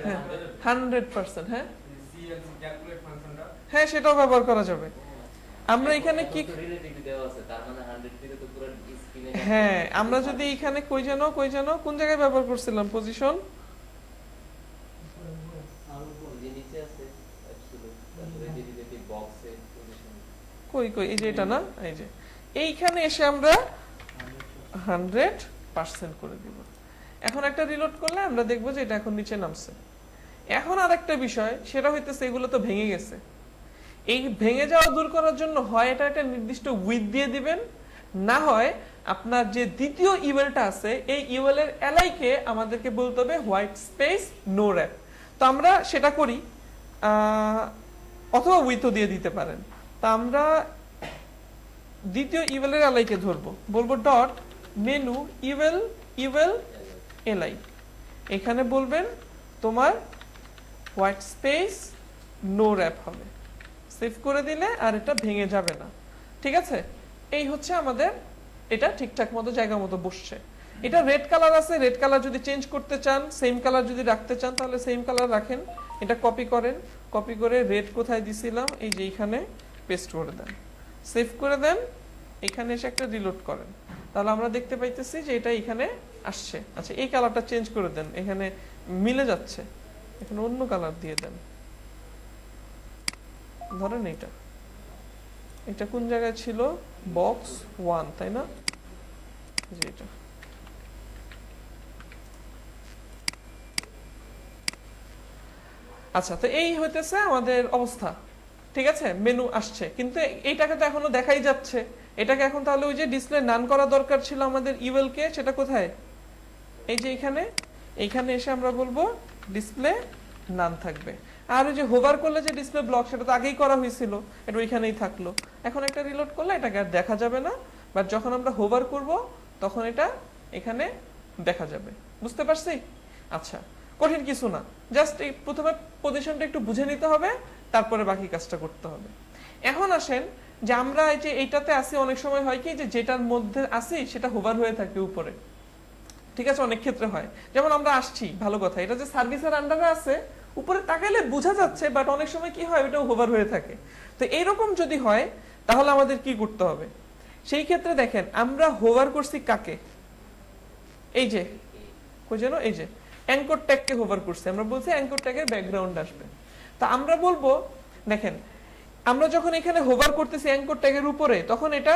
হ্যাঁ 100%। হ্যাঁ হ্যাঁ, সেটাও ব্যবহার করা যাবে। আমরা এখানে কি, হ্যাঁ আমরা যদি এখানে কই যেন কোন জায়গায় ব্যবহার করছিলাম পজিশন? কই এই যে এটা না, এই যে এইখানে এসে আমরা 100% করে দিব। এখন একটা রিলোড করলে আমরা দেখবো যে এটা এখন নিচে নামছে। এখন আরেকটা বিষয়, সেটা হইতেছে এগুলো তো ভেঙে গেছে। এই ভেঙে যাওয়া দূর করার জন্য হয় এটা একটা নির্দিষ্ট উইথ দিয়ে দিবেন, না হয় আপনার যে দ্বিতীয় ইউএলটা আছে এই ইউএল এর এলআই কে আমাদেরকে বলতে হবে হোয়াইট স্পেস নো র্যাপ। তো আমরা সেটা করি, অথবা উইথও দিয়ে দিতে পারেন। তা আমরা দ্বিতীয় ইউএল এর এলআই কে ধরবো, বলবো ডট মেনু ইউএল এলআই। এখানে বলবেন তোমার হোয়াইট স্পেস নো র্যাপ হবে। সেভ করে দিলে আর এটা ভেঙে যাবে না। ঠিক আছে, এই হচ্ছে আমাদের এটা ঠিকঠাক মতো জায়গা মতো বসছে। এটা রেড কালার আছে, রেড কালার যদি চেঞ্জ করতে চান, সেম কালার যদি রাখতে চান তাহলে সেম কালার রাখেন। এটা কপি করেন, কপি করে রেড কোথায় দিছিলাম এই যে এইখানে পেস্ট করে দেন, সেভ করে দেন। এখানে এসে একটা রিলোড করেন, তাহলে আমরা দেখতে পাইতেছি যে এটা এখানে আসছে। আচ্ছা এই কালারটা চেঞ্জ করে দেন, এখানে মিলে যাচ্ছে, এখানে অন্য কালার দিয়ে দেন। ধরেন এটা কোন জায়গায় ছিল? বক্স 1, তাই না? যে এটা আচ্ছা, তো এই হইতেছে আমাদের অবস্থা। ঠিক আছে, মেনু আসছে, কিন্তু এইটাকে তো এখনো দেখাই যাচ্ছে। এটাকে এখন তাহলে ওই যে ডিসপ্লে নান করা দরকার ছিল আমাদের ইউএল কে, সেটা কোথায়? এই যে এইখানে এসে আমরা বলবো ডিসপ্লে নান থাকবে। আর ওই যে হোভার করলে যে ডিসপ্লে ব্লক, সেটা তো আগেই করা হয়েছিল, এটা ওইখানেই থাকলো। এখন একটা রিলোড করলে এটাকে আর দেখা যাবে না, বাট যখন আমরা হোভার করব তখন এটা এখানে দেখা যাবে। বুঝতে পারছি? আচ্ছা, কঠিন কিছু না, জাস্ট এই প্রথমে পজিশনটা একটু বুঝে নিতে হবে, তারপরে বাকি কাজটা করতে হবে। এখন আসেন যে আমরা এই যে এইটাতে আসি, অনেক সময় হয় কি যে যেটার মধ্যে আসি সেটা হোভার হয়ে থাকে উপরে। ঠিক আছে, অনেক ক্ষেত্রে হয়, যেমন আমরা আসছি, ভালো কথা, এটা যে সার্ভিসের আন্ডারে আছে উপরে তাকাইলে বোঝা যাচ্ছে, বাট অনেক সময় কি হয় ওটাও হোভার হয়ে থাকে। তো এইরকম যদি হয় তাহলে আমাদের কি করতে হবে? সেই ক্ষেত্রে দেখেন আমরা হোভার করছি কাকে? এই যে কই যেন, এই যে অ্যাঙ্কর ট্যাগকে হোভার করছি, আমরা বলছি অ্যাঙ্কর ট্যাগের ব্যাকগ্রাউন্ড আসবে। তা আমরা বলবো দেখেন আমরা যখন এখানে হোভার করতেছি অ্যাঙ্কর ট্যাগের উপরে তখন এটা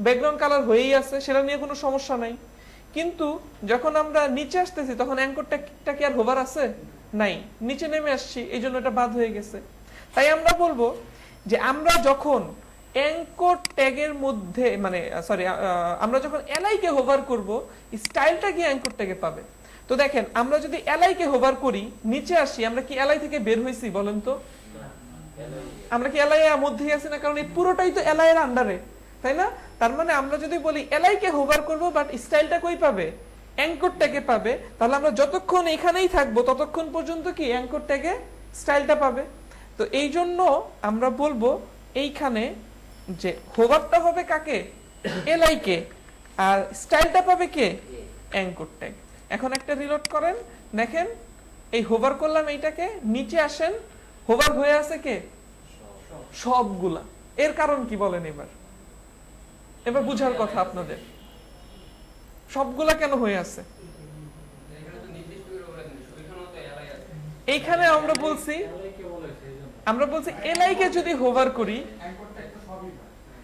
ব্যাকগ্রাউন্ড কালার হয়েই আছে, সেটা নিয়ে কোনো সমস্যা নাই। কিন্তু যখন আমরা নিচে আসতেছি তখন অ্যাঙ্কর ট্যাগটা কি আর হোভার আছে? নাই, নিচে নেমে আসছি, এই জন্য এটা বাদ হয়ে গেছে। তাই আমরা বলবো যে আমরা যখন অ্যাঙ্কর ট্যাগের মধ্যে মানে সরি আমরা যখন এলআই কে হোভার করব স্টাইলটা কি অ্যাঙ্কর ট্যাগে পাবে। তো দেখেন আমরা যদি এলআই কে হোভার করি নিচে আসি, আমরা কি এলআই থেকে বের হইছি বলেন তো? আমরা কি এলআই এর মধ্যেই আছি না? কারণ এই পুরোটাই তো এলআই এর আন্ডারে, তাই না? তার মানে আমরা যদি বলি এলআই কে হোভার করব বাট স্টাইলটা কই পাবে? অ্যাঙ্কর ট্যাগে পাবে। তাহলে আমরা যতক্ষণ এখানেই থাকবো ততক্ষণ পর্যন্ত কি অ্যাঙ্কর ট্যাগে স্টাইলটা পাবে। তো এই জন্য আমরা বলবো এইখানে যে হোভারটা হবে কাকে? এলআই কে, আর স্টাইলটা পাবে কে? Anchor tag. এখন একটা রিলোড করেন, দেখেন এই হোভার করলাম এইটাকে, নিচে আসেন, হোভার হয়ে আছে কে? সবগুলা। এর কারণ কি বলেন এবার? এবার বুঝার কথা আপনাদের, সবগুলা কেন হয়ে আছে? এইখানে আমরা বলছি এলআই কে যদি হোভার করি,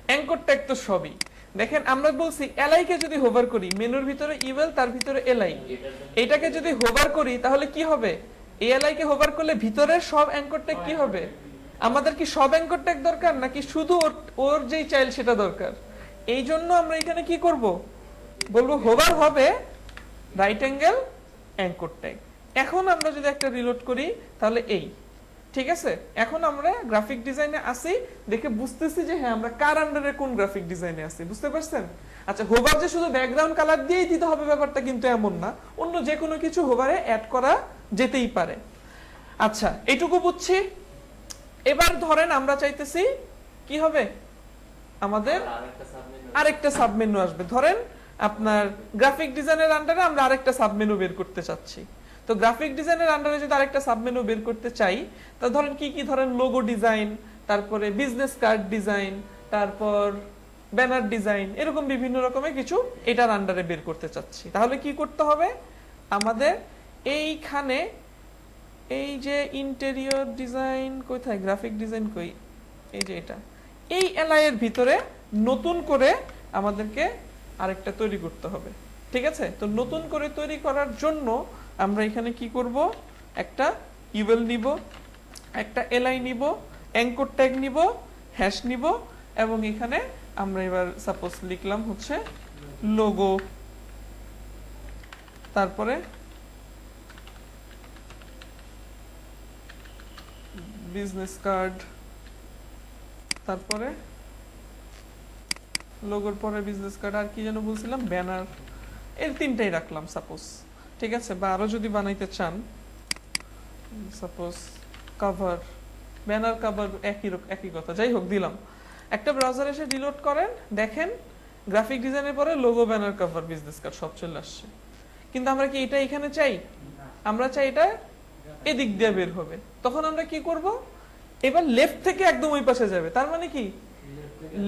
অ্যাঙ্কর ট্যাগ তো সবই। দেখেন আমরা বলছি এলআই কে যদি হোভার করি, মেনুর ভিতরে ইউএল, তার ভিতরে এলআই, এটাকে যদি হোভার করি তাহলে কি হবে? এই এলআই কে হোভার করলে ভিতরের সব অ্যাঙ্কর ট্যাগ কি হবে? আমাদের কি সব অ্যাঙ্কর ট্যাগ দরকার নাকি শুধু ওর যেই চাইল্ড সেটা দরকার? এই জন্য আমরা এখানে কি করব? বলবো হোভার হবে রাইট অ্যাঙ্গেল অ্যাঙ্কর ট্যাগ। এখন আমরা যদি একটা রিলোড করি তাহলে এই, ঠিক আছে? এখন আমরা গ্রাফিক ডিজাইনে আসি, দেখে বুঝতেছি যে হ্যাঁ আমরা কার আন্ডারে কোন গ্রাফিক ডিজাইনে আছি, বুঝতে পারছেন? আচ্ছা হোভার যে শুধু ব্যাকগ্রাউন্ড কালার দিয়েই দিতে হবে ব্যাপারটা কিন্তু এমন না, অন্য যে কোনো কিছু হোভারে অ্যাড করা যেতেই পারে। আচ্ছা এইটুকু বুঝছি। এবার ধরেন আমরা চাইতেছি কি হবে, আমাদের আরেকটা সাবমেনু আসবে। ধরেন আপনার গ্রাফিক ডিজাইনের আন্ডারে আমরা আরেকটা সাবমেনু বের করতে চাচ্ছি। তো গ্রাফিক ডিজাইনের আন্ডারে যদি আরেকটা সাবমেনু বের করতে চাই, তা ধরেন কি কি, ধরেন লোগো ডিজাইন, তারপরে বিজনেস কার্ড ডিজাইন, তারপর ব্যানার ডিজাইন, এরকম বিভিন্ন রকমের কিছু এটার আন্ডারে বের করতে চাচ্ছি। তাহলে কি করতে হবে? আমাদের এইখানে এই যে ইন্টেরিয়র ডিজাইন কোথায়, গ্রাফিক ডিজাইন কই, এই যে এটা, এই এলআই এর ভিতরে নতুন করে আমাদেরকে আরেকটা তৈরি করতে হবে, ঠিক আছে? তো নতুন করে তৈরি করার জন্য আমরা এখানে কি করব? একটা ইউএল নিব, একটা এলআই নিব, অ্যাঙ্কর ট্যাগ নিব, হ্যাশ নিব, এবং এখানে আমরা এবার সাপোজ লিখলাম হচ্ছে লোগো, তারপরে বিজনেস কার্ড, তারপরে লোগোর পরে বিজনেস কার্ড, আর কি যেন বলছিলাম, ব্যানার, এর তিনটাই রাখলাম সাপোজ, ঠিক আছে? বা আরো যদি বানাইতে চান সাপোজ কভার, ব্যানার কভার, একই কথা, যাই হোক দিলাম। একটা ব্রাউজারে এসে রিলোড করেন, দেখেন গ্রাফিক ডিজাইনের পরে logo, banner cover, business card সব চলে আসছে। কিন্তু আমরা কি এটা এখানে চাই? আমরা চাই এটা এদিক দিয়ে বের হবে। তখন আমরা কি করব? এবার লেফট থেকে একদম ওই পাশে যাবে, তার মানে কি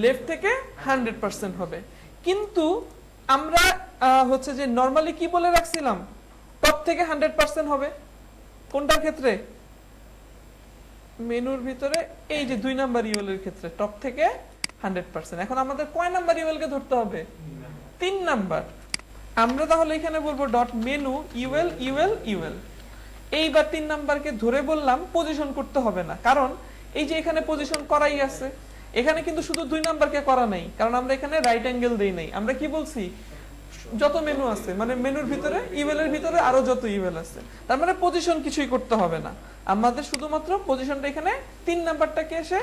লেফট থেকে 100% হবে। কিন্তু আমরা হচ্ছে যে নরমালি কি বলে রাখছিলাম, টপ থেকে 100% হবে। কোনটার ক্ষেত্রে? মেনুর ভিতরে এই যে 2 নাম্বার ইউএল এর ক্ষেত্রে টপ থেকে 100%। এখন আমাদের কয় নাম্বার ইউএল কে ধরতে হবে? 3 নাম্বার। আমরা তাহলে এখানে বলবো dot menu UL UL UL. এইবার 3 নাম্বারকে ধরে বললাম, পজিশন করতে হবে না, কারণ এই যে এখানে পজিশন করাই আছে। এখানে কিন্তু শুধু 2 নাম্বারকে করা নাই, কারণ আমরা এখানে রাইট অ্যাঙ্গেল দেই নাই। আমরা কি বলছি? যত মেনু আছে, মানে মেনুর ভিতরে ইউএল এর ভিতরে আরো যত ইউএল আছে, তার মানে পজিশন কিছুই করতে হবে না। আমাদের শুধুমাত্র পজিশনটা এখানে 3 নাম্বারটাকে এসে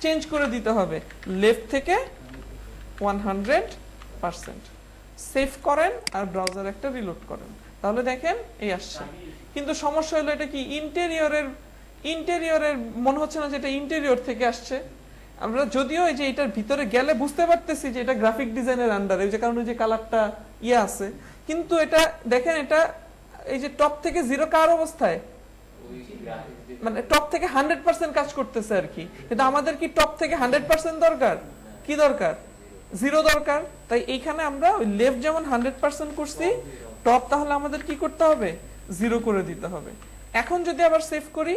চেঞ্জ করে দিতে হবে, লেফট থেকে 100%। সেভ করেন আর ব্রাউজার একটা রিলোড করেন, তাহলে দেখেন এই আসছে। কিন্তু সমস্যা হলো এটা কি ইন্টেরিয়রের মনে হচ্ছে না যে এটা ইন্টেরিয়র থেকে আসছে। আমরা যদিও এই যে এটার ভিতরে গেলে বুঝতে পারতেছি যে এটা গ্রাফিক ডিজাইনের আন্ডারে, ওই যে কারণে যে কালারটা আছে, কিন্তু এটা দেখেন এটা এই যে টপ থেকে 0 কার অবস্থায়, মানে টপ থেকে 100% কাজ করতেছে আর কি। কিন্তু আমাদের কি টপ থেকে 100% দরকার? কি দরকার? 0 দরকার। তাই এইখানে আমরা ওই লেফট যেমন 100% করছি, টপ তাহলে আমাদের কি করতে হবে? 0 করে দিতে হবে। এখন যদি আবার সেভ করি,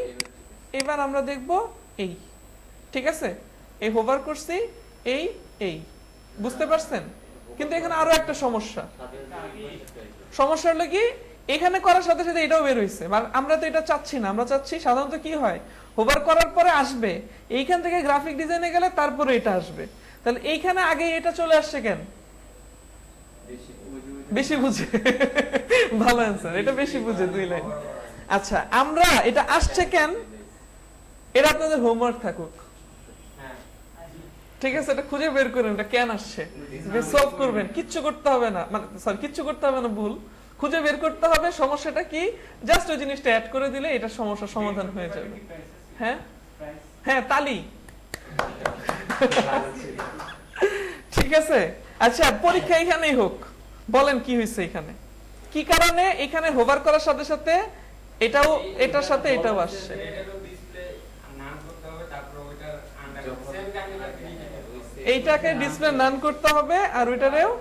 এবার আমরা দেখব এই, ঠিক আছে, এই হোভার করছি, এই বুঝতে পারছেন? কিন্তু এখানে আরো একটা সমস্যা হলো কি, এখানে করার সাথে সাথে এটাও বের হইছে, আমরা তো এটা চাচ্ছি না। আমরা চাচ্ছি সাধারণত কি হয়, হোভার করার পরে আসবে, এইখান থেকে গ্রাফিক ডিজাইনে গেলে তারপরে এটা আসবে। তাহলে এইখানে আগে এটা চলে আসছে কেন? বেশি বুঝে। ভালো অ্যান্সার, এটা বেশি বুঝে 2 লাইন। আচ্ছা, আমরা এটা আসছে কেন, এটা আপনাদের হোমওয়ার্ক থাকুক, ঠিক আছে? এটা খুঁজে বের করেন এটা কেন আসছে, সলভ করবেন, কিচ্ছু করতে হবে না, মানে সরি কিচ্ছু করতে হবে না, ভুল, খুঁজে বের করতে হবে সমস্যাটা কি, জাস্ট ওই জিনিসটা অ্যাড করে দিলে এটা সমস্যার সমাধান হয়ে যাবে। হ্যাঁ হ্যাঁ, তালি। ঠিক আছে। আচ্ছা, পরীক্ষা এখানেই হোক, বলেন কি হয়েছে এখানে, কি কারণে এখানে হোভার করার সাথে সাথে এটাও, এটার সাথে এটাও আসছে। এইটাকে ডিসপ্লে নান করতে হবে আর ওইটারেও।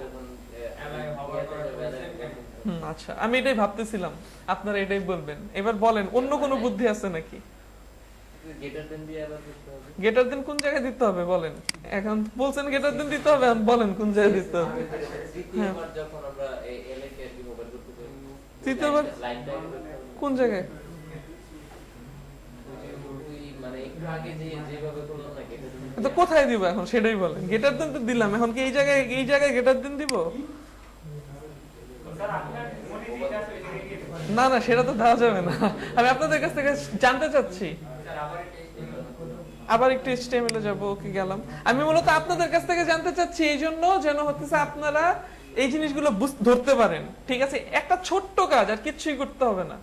আচ্ছা, আমি এটাই ভাবতেছিলাম আপনারা এটাই বলবেন। এবার বলেন অন্য কোনো বুদ্ধি আছে নাকি? গেটার দেন কোন জায়গায় দিতে হবে বলেন? এখন বলছেন গেটার দেন দিতে হবে, বলেন কোন জায়গায় দিতে হবে। তৃতীয়বার কোন জায়গায়? তো কোথায় দিব এখন সেটাই বলেন। গেটার দেন তো দিলাম, এখন কি এই জায়গায় গেটার দেন দিব? না না, সেটা তো দেওয়া যাবে না। আমি আপনাদের কাছ থেকে জানতে চাচ্ছি, আবার একটু HTML এ যাবো। ওকে, গেলাম। আমি মূলত আপনাদের কাছ থেকে জানতে চাচ্ছি এই জন্য যেন হতেছে আপনারা এই জিনিসগুলো ধরতে পারেন, ঠিক আছে? একটা ছোট্ট কাজ, আর কিচ্ছুই করতে হবে না।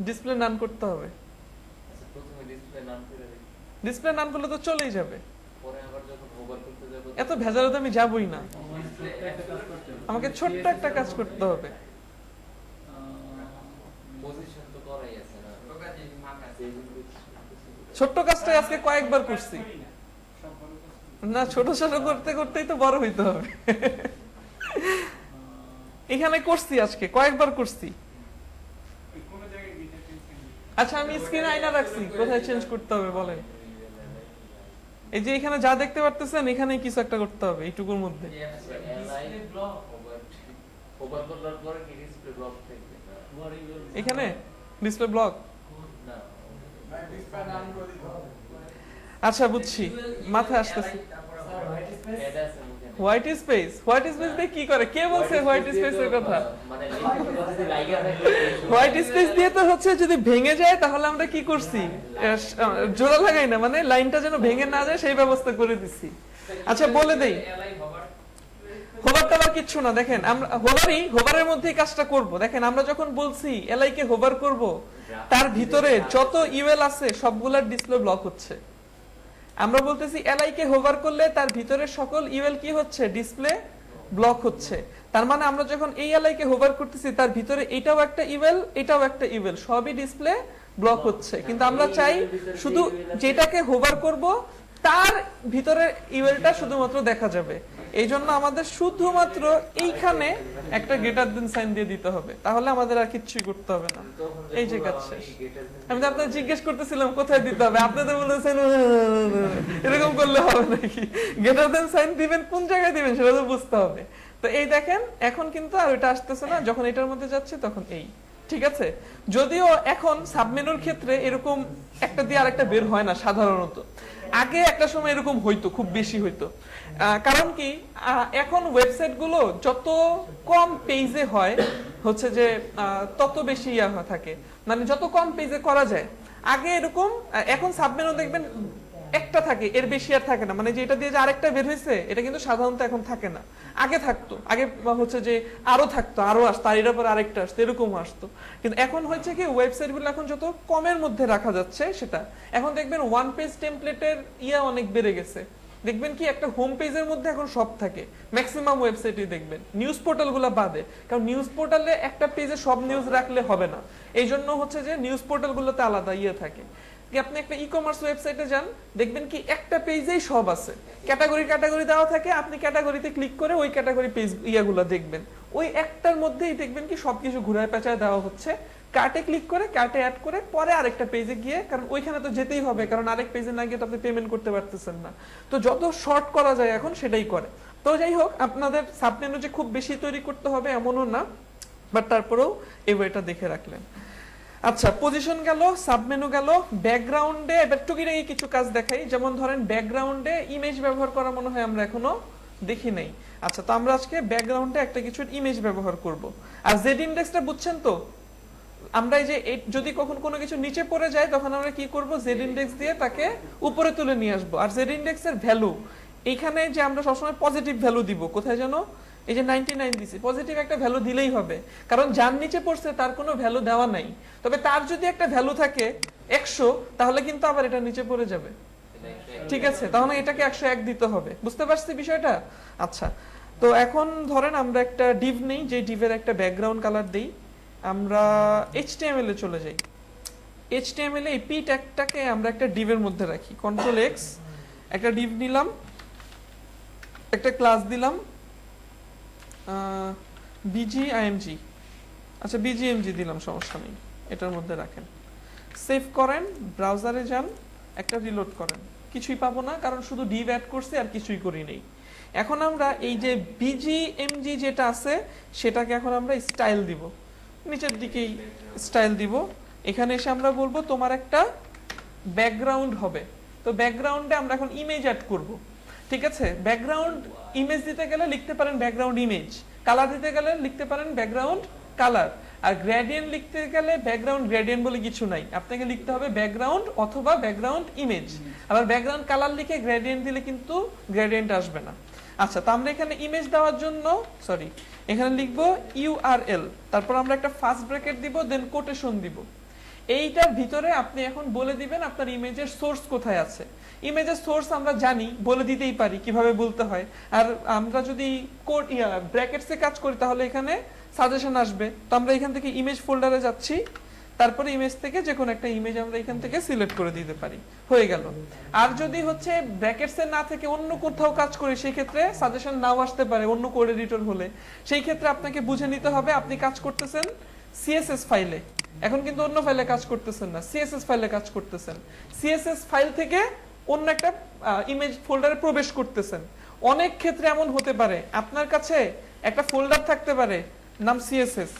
ডিসপ্লে নান করতে হবে। ডিসপ্লে নান করলে তো চলেই যাবে, এত ভেজালে আমি যাবই না। আমাকে ছোট্ট একটা কাজ করতে হবে। ছোট্ট কাজটাই আজকে কয়েকবার করছি না, ছোট ছোট করতে করতেই তো বড় হইতে হবে। এখানে করছি, আজকে কয়েকবার করছি। আচ্ছা, আমি স্ক্রিন আয়না রাখছি, কোথায় চেঞ্জ করতে হবে বলেন? এই যে এখানে যা দেখতে পারতেছেন, এখানে কিছু একটা করতে হবে এইটুকুর মধ্যে। এখানে ডিসপ্লে ব্লক। আচ্ছা, বুঝছি, মাথায় আসতেছে। হোয়াইট স্পেস, হোয়াইট স্পেস দিয়ে কি করে? কে বলছে হোয়াইট স্পেসের কথা? হোয়াইট স্পেস দিয়ে তো হচ্ছে যদি ভেঙে যায় তাহলে আমরা কি করছি, জোড়া লাগাই না, মানে লাইনটা যেন ভেঙে না যায় সেই ব্যবস্থা করে দিছি। আচ্ছা, বলে দেই, হোভারটা আবার কিচ্ছু না। দেখেন, আমরা হোভারের মধ্যেই কাজটা করব। দেখেন, আমরা যখন বলছি এলআই কে হোভার করব, তার ভিতরে যত ইউএল আছে সবগুলার ডিসপ্লে ব্লক হচ্ছে। আমরা বলতেছি এলআই কে হোভার করলে তার ভিতরে সকল ইউএল কি হচ্ছে, ডিসপ্লে ব্লক হচ্ছে। তার মানে আমরা যখন এই এলআই কে হোভার করতেছি, তার ভিতরে এটাও একটা ইউএল, এটাও একটা ইউএল, সবই ডিসপ্লে ব্লক হচ্ছে। কিন্তু আমরা চাই শুধু যেটাকে হোভার করব তার ভিতরে ইউএলটা শুধুমাত্র দেখা যাবে। এই জন্য আমাদের শুধুমাত্র এইখানে একটা গ্রেটার দেন সাইন দিয়ে দিতে হবে, তাহলে আমাদের আর কিচ্ছুই করতে হবে না। এই যে কাজ শেষ। আমি তো আপনাদের জিজ্ঞেস করতেছিলাম কোথায় দিতে হবে, আপনাদের বলেছেন এরকম করলে হবে নাকি? গ্রেটার দেন সাইন দিবেন কোন জায়গায় দিবেন সেটা তো বুঝতে হবে। তো এই দেখেন, এখন কিন্তু আর ওইটা আসতেছে না, যখন এটার মধ্যে যাচ্ছে তখন এই, ঠিক আছে? যদিও এখন সাবমেনুর ক্ষেত্রে এরকম একটা দিয়ে আরেকটা বের হয় না সাধারণত, আগে একটা সময় এরকম হইতো, খুব বেশি হইতো। কারণ কি, এখন ওয়েবসাইট গুলো যত কম পেজে হয় হচ্ছে যে তত বেশি ইয়া থাকে, মানে যত কম পেজে করা যায়। আগে এরকম, এখন সাবমেনু দেখবেন একটা থাকে, এর বেশি আর থাকে না, মানে যে এটা দিয়ে যে আরেকটা বের হয়েছে এটা কিন্তু সাধারণত এখন থাকে না। আগে থাকতো, আগে হচ্ছে যে আরো থাকতো, আরো আসতো, আর এর পর আরেকটা আসতো, এরকম আসতো। কিন্তু এখন হচ্ছে কি, ওয়েবসাইট গুলো এখন যত কমের মধ্যে রাখা যাচ্ছে সেটা, এখন দেখবেন ওয়ান পেজ টেমপ্লেটের ইয়া অনেক বেড়ে গেছে। দেখবেন কি, একটা হোম পেজের মধ্যে এখন সব থাকে, ম্যাক্সিমাম ওয়েবসাইটে দেখবেন, নিউজ পোর্টাল গুলো বাদে। কারণ নিউজ পোর্টালে একটা পেজে সব নিউজ রাখলে হবে না, এই জন্য হচ্ছে যে নিউজ পোর্টাল গুলোতে আলাদা ইয়ে থাকে। কি আপনি একটা ই-কমার্স ওয়েবসাইটে যান, দেখবেন কি একটা পেজেই সব আছে, ক্যাটাগরি ক্যাটাগরি দেওয়া থাকে, আপনি ক্যাটাগরিতে ক্লিক করে ওই ক্যাটাগরি পেজ ইয়াগুলো দেখবেন, ওই একটার মধ্যেই দেখবেন কি সবকিছু ঘুরায় পেঁচায় দেওয়া হচ্ছে। কার্টে ক্লিক করে কার্টে অ্যাড করে পরে আরেকটা পেজে গিয়ে, কারণ ওইখানে তো যেতেই হবে, কারণ আরেক পেজে না গিয়ে তো আপনি পেমেন্ট করতে পারতেছেন না, তো যত শর্ট করা যায় এখন সেটাই করে। তো যাই হোক, আপনাদের সাবমেনু যে খুব বেশি তৈরি করতে হবে এমনও না, বাট তারপরেও এই ওয়েটা দেখে রাখলেন। আচ্ছা, পজিশন গেল, সাবমেনু গেল, ব্যাকগ্রাউন্ডে এবার টুকিটাকি কিছু কাজ দেখাই। যেমন ধরেন ব্যাকগ্রাউন্ডে ইমেজ ব্যবহার করা মনে হয় আমরা এখনো দেখি নাই। আচ্ছা, তো আমরা আজকে ব্যাকগ্রাউন্ডে একটা কিছুর ইমেজ ব্যবহার করব। আর জেড ইন্ডেক্সটা বুঝছেন তো, আমরা এই যে যদি কখন কোনো কিছু নিচে পড়ে যায় তখন আমরা কি করব, জেড ইন্ডেক্স দিয়ে তাকে উপরে তুলে নিয়ে আসবো। আর জেড ইন্ডেক্সের ভ্যালু এইখানে যে আমরা সবসময় পজিটিভ ভ্যালু দিব, কোথায় জানো, এই যে 99 দিছি, পজিটিভ একটা ভ্যালু দিলেই হবে, কারণ যার নিচে পড়ছে তার কোনো ভ্যালু দেওয়া নাই। তবে তার যদি একটা ভ্যালু থাকে 100, তাহলে কিন্তু আবার এটা নিচে পড়ে যাবে, ঠিক আছে, তাহলে এটাকে 101 দিতে হবে। বুঝতে পারছি বিষয়টা? আচ্ছা, তো এখন ধরেন আমরা একটা ডিভ নেই, যে ডিভের একটা ব্যাকগ্রাউন্ড কালার দেই। আমরা HTML এ চলে যাই। HTML এ এই পি ট্যাগটাকে আমরা একটা ডিভের মধ্যে রাখি। কন্ট্রোল এক্স, একটা ডিভ নিলাম, একটা ক্লাস দিলাম BGIMG, আচ্ছা BGMG দিলাম, সমস্যা নেই, এটার মধ্যে রাখেন। সেভ করেন, ব্রাউজারে যান, একটা রিলোড করেন। কিছুই পাবো না, কারণ শুধু ডিভ অ্যাড করছি আর কিছুই করি নেই। এখন আমরা এই যে BGMG যেটা আছে সেটাকে এখন আমরা স্টাইল দিব, নিচের দিকেই স্টাইল দিব। এখানে এসে আমরা বলবো তোমার একটা ব্যাকগ্রাউন্ড হবে। তো ব্যাকগ্রাউন্ডে আমরা এখন ইমেজ অ্যাড করব, ঠিক আছে। ব্যাকগ্রাউন্ড ইমেজ দিতে গেলে লিখতে পারেন ব্যাকগ্রাউন্ড ইমেজ, কালার দিতে গেলে লিখতে পারেন ব্যাকগ্রাউন্ড কালার, আর গ্রেডিয়েন্ট লিখতে গেলে ব্যাকগ্রাউন্ড গ্রেডিয়েন্ট বলে কিছু নাই, আপনাকে লিখতে হবে ব্যাকগ্রাউন্ড অথবা ব্যাকগ্রাউন্ড ইমেজ। আবার ব্যাকগ্রাউন্ড কালার লিখে গ্রেডিয়েন্ট দিলে কিন্তু গ্রেডিয়েন্ট আসবে না। আচ্ছা, তো আমরা এখানে ইমেজ দেওয়ার জন্য এখানে লিখবো URL, তারপর আমরা একটা ফার্স্ট ব্র্যাকেট দিব, দেন কোটেশন দিব। এইটার ভিতরে আপনি এখন বলে দিবেন আপনার ইমেজের সোর্স কোথায় আছে। ইমেজের সোর্স আমরা জানি, বলে দিতেই পারি কিভাবে বলতে হয়। আর আমরা যদি কোড ব্র্যাকেটসে কাজ করি তাহলে এখানে সাজেশন আসবে। তো আমরা এখান থেকে ইমেজ ফোল্ডারে যাচ্ছি, তারপরে ইমেজ থেকে যে কোনো একটা ইমেজ আমরা এখান থেকে সিলেক্ট করে দিতে পারি, হয়ে গেল। আর যদি হচ্ছে ব্র্যাকেটসে না থেকে অন্য কোথাও কাজ করি, সেই ক্ষেত্রে সাজেশন নাও আসতে পারে অন্য কোড এডিটর হলে। সেই ক্ষেত্রে আপনাকে বুঝে নিতে হবে আপনি কাজ করতেছেন CSS ফাইলে, এখন কিন্তু অন্য ফাইলে কাজ করতেছেন না, CSS ফাইলে কাজ করতেছেন। CSS ফাইল থেকে অন্য একটা ইমেজ ফোল্ডারে প্রবেশ করতেছেন। অনেক ক্ষেত্রে এমন হতে পারে আপনার কাছে একটা ফোল্ডার থাকতে পারে নাম CSS,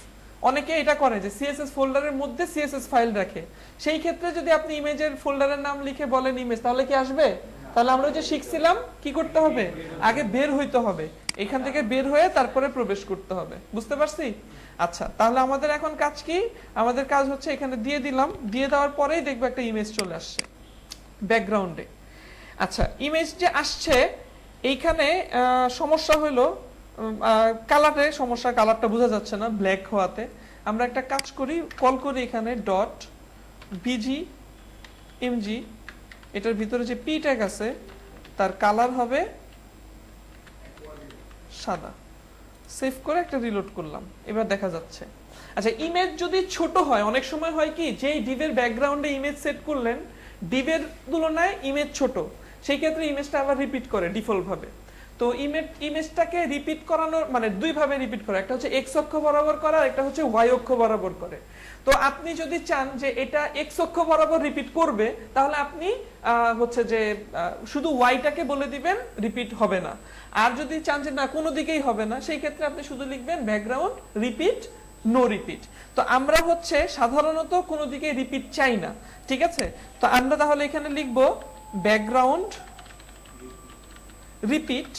অনেকে এটা করে যে CSS ফোল্ডারের মধ্যে CSS ফাইল রাখে। সেই ক্ষেত্রে যদি আপনি ইমেজের ফোল্ডারের নাম লিখে বলেন ইমেজ, তাহলে কি আসবে? তাহলে আমরা যে শিখছিলাম কি করতে হবে, আগে বের হইতে হবে, এখান থেকে বের হয়ে তারপরে প্রবেশ করতে হবে। বুঝতে পারছি? আচ্ছা, তাহলে আমাদের এখন কাজ কি? আমাদের কাজ হচ্ছে এখানে দিয়ে দিলাম, দিয়ে দেওয়ার পরেই দেখবো একটা ইমেজ চলে আসছে ব্যাকগ্রাউন্ডে। আচ্ছা, ইমেজ যে আসছে এইখানে সমস্যা হলো কালারে সমস্যা, কালারটা বোঝা যাচ্ছে না ব্ল্যাক হওয়াতে। আমরা একটা কাজ করি, কল করি এখানে .bgmg, এটার ভিতরে যে পি ট্যাগ আছে তার কালার হবে সাদা। সেভ করে একটা রিলোড করলাম, এবার দেখা যাচ্ছে। আচ্ছা, ইমেজ যদি ছোট হয়, অনেক সময় হয় কি যে ডিভের ব্যাকগ্রাউন্ডে ইমেজ সেট করলেন, ডিভের তুলনায় ইমেজ ছোট, সেই ক্ষেত্রে ইমেজটা আবার রিপিট করে ডিফল্ট ভাবে। তো ইমেজটাকে রিপিট করানোর মানে দুই ভাবে রিপিট করা, একটা হচ্ছে এক্স অক্ষ বরাবর করা, একটা হচ্ছে ওয়াই অক্ষ বরাবর করে। তো আপনি যদি চান যে এটা এক্স অক্ষ বরাবর রিপিট করবে, তাহলে আপনি হচ্ছে যে শুধু ওয়াইটাকে বলে দিবেন, রিপিট হবে না। আর যদি চান যে না কোনো দিকেই হবে না, সেই ক্ষেত্রে আপনি শুধু লিখবেন ব্যাকগ্রাউন্ড রিপিট নো রিপিট। তো আমরা হচ্ছে সাধারণত কোনো দিকে রিপিট চাই না, ঠিক আছে। তো আমরা তাহলে এখানে লিখব ব্যাকগ্রাউন্ড রিপিট,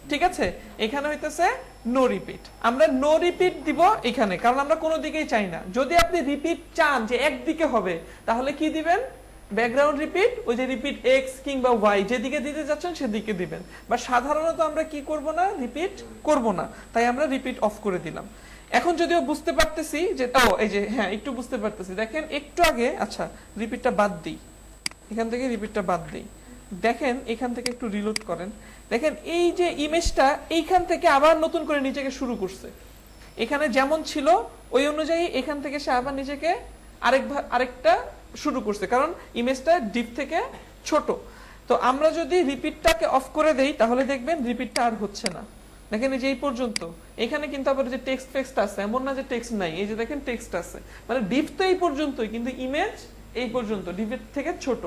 ঠিক আছে। এখানে হইতেছে নো রিপিট, আমরা নো রিপিট দিব এখানে, কারণ আমরা কোনো দিকেই চাই না। যদি আপনি রিপিট চান যে একদিকে হবে, তাহলে কি দিবেন? ব্যাকগ্রাউন্ড রিপিট, ওই যে রিপিট এক্স কিংবা ওয়াই যেদিকে দিতে যাচ্ছেন সেদিকে দিবেন। বা সাধারণত আমরা কি করব না, রিপিট করব না, তাই আমরা রিপিট অফ করে দিলাম। এখন যদিও বুঝতে পারতেছি যে এই যে হ্যাঁ একটু বুঝতে পারতেছি, দেখেন একটু আগে, আচ্ছা রিপিটটা বাদ দিই, এখান থেকে রিপিটটা বাদ দিই। দেখেন এখান থেকে একটু রিলোড করেন, দেখেন এই যে ইমেজটা এইখান থেকে আবার নতুন করে নিজেকে শুরু করছে। এখানে যেমন ছিল ওই অনুযায়ী এখান থেকে সে আবার নিজেকে আরেকটা শুরু করছে, কারণ ইমেজটা ডিপ থেকে ছোট। তো আমরা যদি রিপিটটাকে অফ করে দেই তাহলে দেখবেন রিপিটটা আর হচ্ছে না। দেখেন এই যে এই পর্যন্ত, এখানে কিন্তু আবার যে টেক্সট ফেক্সট আছে, এমন না যে টেক্সট নাই, এই যে দেখেন টেক্সট আছে, মানে ডিপ তো এই পর্যন্তই, কিন্তু ইমেজ এই পর্যন্ত, ডিপের থেকে ছোট।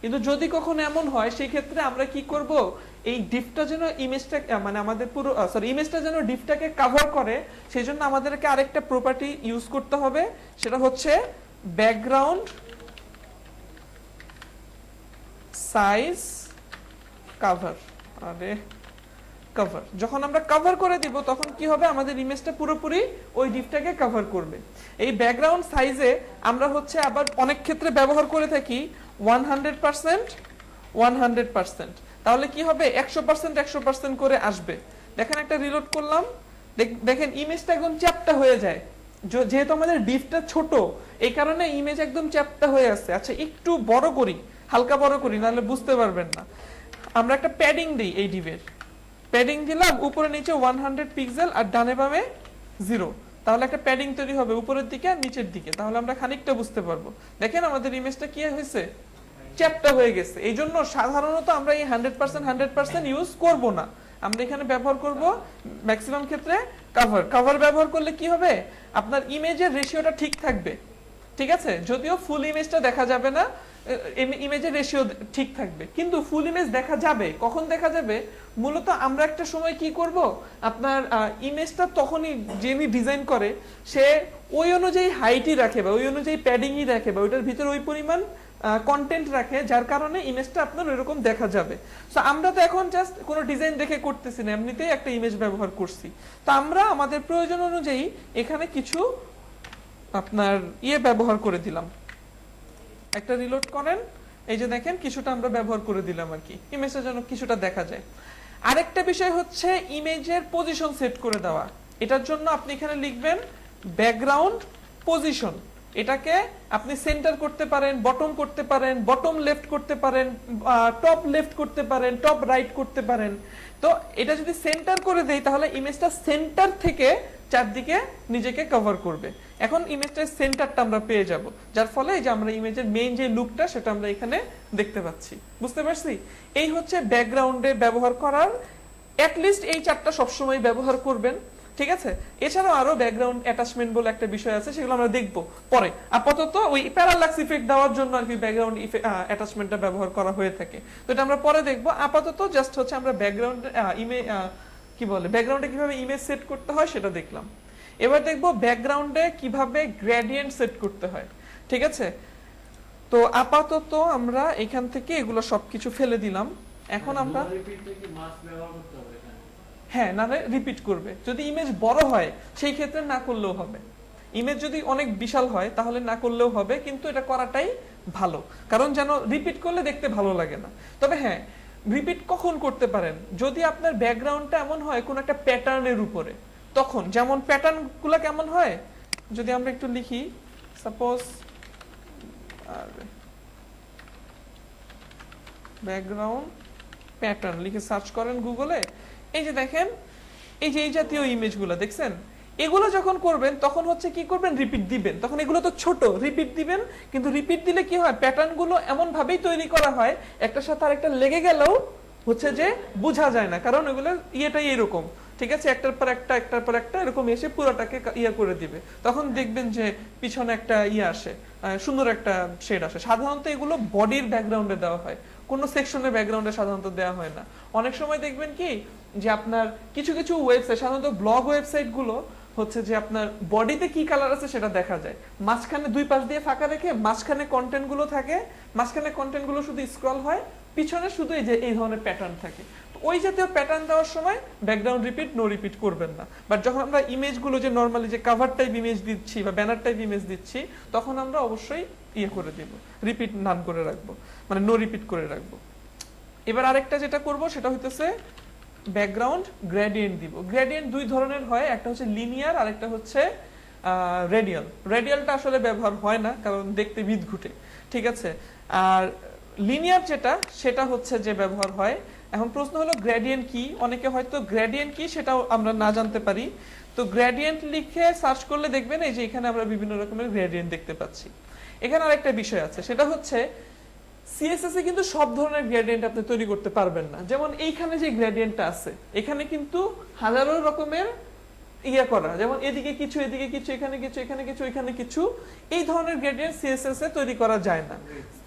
কিন্তু যদি কখনো এমন হয় সেই ক্ষেত্রে আমরা কি করব, এই ডিপটা যেন ইমেজটা মানে আমাদের পুরো ইমেজটা যেন ডিপটাকে কভার করে, সেই জন্য আমাদেরকে আরেকটা প্রপার্টি ইউজ করতে হবে, সেটা হচ্ছে ব্যাকগ্রাউন্ড সাইজ কভার। আরে কভার যখন আমরা কভার করে দিব তখন কি হবে, আমাদের ইমেজটা পুরোপুরি ওই ডিপটাকে কভার করবে। এই ব্যাকগ্রাউন্ড সাইজে আমরা হচ্ছে আবার অনেক ক্ষেত্রে ব্যবহার করে থাকি 100% 100%। তাহলে কি হবে, 100% 100% করে আসবে। দেখেন একটা রিলোড করলাম, দেখেন ইমেজটা একদম চ্যাপ্টা হয়ে যায়, যেহেতু আমাদের ডিপটা ছোট এই কারণে ইমেজ একদম চ্যাপ্টা হয়ে আছে। আচ্ছা একটু বড় করি, হালকা বড় করি, নাহলে বুঝতে পারবেন না। আমরা একটা প্যাডিং দিই, এই ডিপের প্যাডিং দিলাম উপরে নিচে 100 পিক্সেল আর ডানে বামে 0, তাহলে একটা প্যাডিং তৈরি হবে উপরের দিকে আর নিচের দিকে, তাহলে আমরা খানিকটা বুঝতে পারবো। দেখেন আমাদের ইমেজটা কি হয়েছে, চ্যাপ্টা হয়ে গেছে। এই জন্য সাধারণত আমরা এই 100% ইউজ করব না, আমরা এখানে ব্যবহার করব ম্যাক্সিমাম ক্ষেত্রে কভার। কভার ব্যবহার করলে কি হবে, আপনার ইমেজের রেশিওটা ঠিক থাকবে, ঠিক আছে, যদিও ফুল ইমেজটা দেখা যাবে না, ইমেজের রেশিও ঠিক থাকবে, কিন্তু ফুল ইমেজ দেখা যাবে। কখন দেখা যাবে, মূলত আমরা একটা সময় কি করব, আপনার ইমেজটা তখনই যিনি ডিজাইন করে সে ওই অনুযায়ী হাইটই রাখে বা ওই অনুযায়ী প্যাডিংই রাখে বা ওইটার ভিতরে ওই পরিমাণ কন্টেন্ট রাখে, যার কারণে ইমেজটা আপনার ওইরকম দেখা যাবে। সো আমরা তো এখন জাস্ট কোনো ডিজাইন দেখে করতেছি না, এমনিতেই একটা ইমেজ ব্যবহার করছি। তো আমরা আমাদের প্রয়োজন অনুযায়ী এখানে কিছু আপনার ব্যবহার করে দিলাম। একটা রিলোড করেন, এই যে দেখেন কিছুটা আমরা ব্যবহার করে দিলাম আর কি, ইমেজটা যেন কিছুটা দেখা যায়। আরেকটা বিষয় হচ্ছে ইমেজের পজিশন সেট করে দেওয়া। এটার জন্য আপনি এখানে লিখবেন ব্যাকগ্রাউন্ড পজিশন। এটাকে আপনি সেন্টার করতে পারেন, বটম করতে পারেন, বটম লেফট করতে পারেন, টপ লেফট করতে পারেন, টপ রাইট করতে পারেন। তো এটা যদি সেন্টার করে দেই তাহলে ইমেজটা সেন্টার থেকে চারদিকে নিজেকে কভার করবে। এখন ইমেজটার সেন্টারটা আমরা পেয়ে যাব, যার ফলে যে আমরা ইমেজের মেইন যে লুকটা সেটা আমরা এখানে দেখতে পাচ্ছি। বুঝতে পারছি? এই হচ্ছে ব্যাকগ্রাউন্ডে ব্যবহার করার, অ্যাটলিস্ট এই চারটা সবসময় ব্যবহার করবেন, ঠিক আছে। এছাড়াও আরো ব্যাকগ্রাউন্ড অ্যাটাচমেন্ট বলে একটা বিষয় আছে, সেগুলো আমরা দেখব পরে। আপাতত ওই প্যারালাক্স ইফেক্ট দেওয়ার জন্য আর কি ব্যাকগ্রাউন্ড অ্যাটাচমেন্টটা ব্যবহার করা হয়ে থাকে, তো এটা আমরা পরে দেখব। আপাতত জাস্ট হচ্ছে আমরা ব্যাকগ্রাউন্ড ব্যাকগ্রাউন্ডে কিভাবে ইমেজ সেট করতে হয় সেটা দেখলাম। এবার দেখব ব্যাকগ্রাউন্ডে কিভাবে গ্রেডিয়েন্ট সেট করতে হয়, ঠিক আছে। তো আপাতত আমরা এখান থেকে এগুলো সবকিছু ফেলে দিলাম। এখন আমরা হ্যাঁ, না রিপিট করবে। যদি ইমেজ বড় হয় সেই ক্ষেত্রে না করলেও হবে। ইমেজ যদি অনেক বিশাল হয় তাহলে না করলেও হবে, কিন্তু এটা করাটাই ভালো, কারণ যেন রিপিট করলে দেখতে ভালো লাগে না। তবে হ্যাঁ, রিপিট কখন করতে পারেন, যদি আপনার ব্যাকগ্রাউন্ডটা এমন হয় কোন একটা প্যাটার্নের উপরে, তখন। যেমন প্যাটার্ন গুলা কেমন হয়, যদি আমরা একটু লিখি, সাপোজ ব্যাকগ্রাউন্ড প্যাটার্ন লিখে সার্চ করেন গুগলে, এই যে দেখেন এই যে এই জাতীয় ইমেজগুলো দেখছেন, এগুলো যখন করবেন তখন হচ্ছে কি করবেন, রিপিট দিবেন। তখন এগুলো তো ছোট, রিপিট দিবেন, কিন্তু রিপিট দিলে কি হয়, প্যাটার্নগুলো এমন ভাবেই তৈরি করা হয় একটার সাথে আরেকটা লেগে গেলেও হচ্ছে যে বোঝা যায় না, কারণ ওগুলো ইয়েটাই এরকম, ঠিক আছে, একটার পর একটা এরকম এসে পুরোটাকে করে দিবে। তখন দেখবেন যে পিছনে একটা আসে, সুন্দর একটা শেড আসে। সাধারণত এগুলো বডির ব্যাকগ্রাউন্ডে দেওয়া হয়, কোনো সেকশনের ব্যাকগ্রাউন্ডে সাধারণত দেওয়া হয় না। অনেক সময় দেখবেন কি যে আপনার কিছু কিছু ওয়েবসাইট, সাধারণত ব্লগ ওয়েবসাইট গুলো হচ্ছে যে আপনার বডিতে কি কালার আছে সেটা দেখা যায়, মাঝখানে দুই পাশ দিয়ে ফাঁকা রেখে মাঝখানে কন্টেন্ট গুলো থাকে, মাঝখানে কন্টেন্ট গুলো শুধু স্ক্রল হয়, পিছনে শুধু এই যে এই ধরনের প্যাটার্ন থাকে। তো ওই জাতীয় প্যাটার্ন দেওয়ার সময় ব্যাকগ্রাউন্ড রিপিট নো রিপিট করবেন না। বাট যখন আমরা ইমেজগুলো যে নরমালি যে কভার টাইপ ইমেজ দিচ্ছি বা ব্যানার টাইপ ইমেজ দিচ্ছি, তখন আমরা অবশ্যই করে দিব, রিপিট নান করে রাখবো, মানে নো রিপিট করে রাখবো। এবার আরেকটা যেটা করব সেটা হইতেছে ব্যাকগ্রাউন্ড গ্রেডিয়েন্ট দিব। গ্রেডিয়েন্ট দুই ধরনের হয়, একটা হচ্ছে লিনিয়ার আর একটা হচ্ছে রেডিয়াল। রেডিয়ালটা আসলে ব্যবহার হয় না, কারণ দেখতে বিদঘুটে, ঠিক আছে। আর লিনিয়ার যেটা, সেটা হচ্ছে যে ব্যবহার হয়। এখন প্রশ্ন হলো গ্রেডিয়েন্ট কি, অনেকে হয়তো গ্রেডিয়েন্ট কি সেটাও আমরা না জানতে পারি। তো গ্রেডিয়েন্ট লিখে সার্চ করলে দেখবেন এই যে এখানে আমরা বিভিন্ন রকমের গ্রেডিয়েন্ট দেখতে পাচ্ছি। এখানে আরেকটা বিষয় আছে, সেটা হচ্ছে সিএসএস এ কিন্তু সব ধরনের গ্রেডিয়েন্ট আপনি তৈরি করতে পারবেন না। যেমন এইখানে যে গ্রেডিয়েন্টটা আছে, এখানে কিন্তু হাজারো রকমের ইয়া করা, যেমন এদিকে কিছু, এদিকে কিছু, এখানে কিছু, এখানে কিছু, এখানে কিছু, এই ধরনের গ্রেডিয়েন্ট সিএসএস এ তৈরি করা যায় না।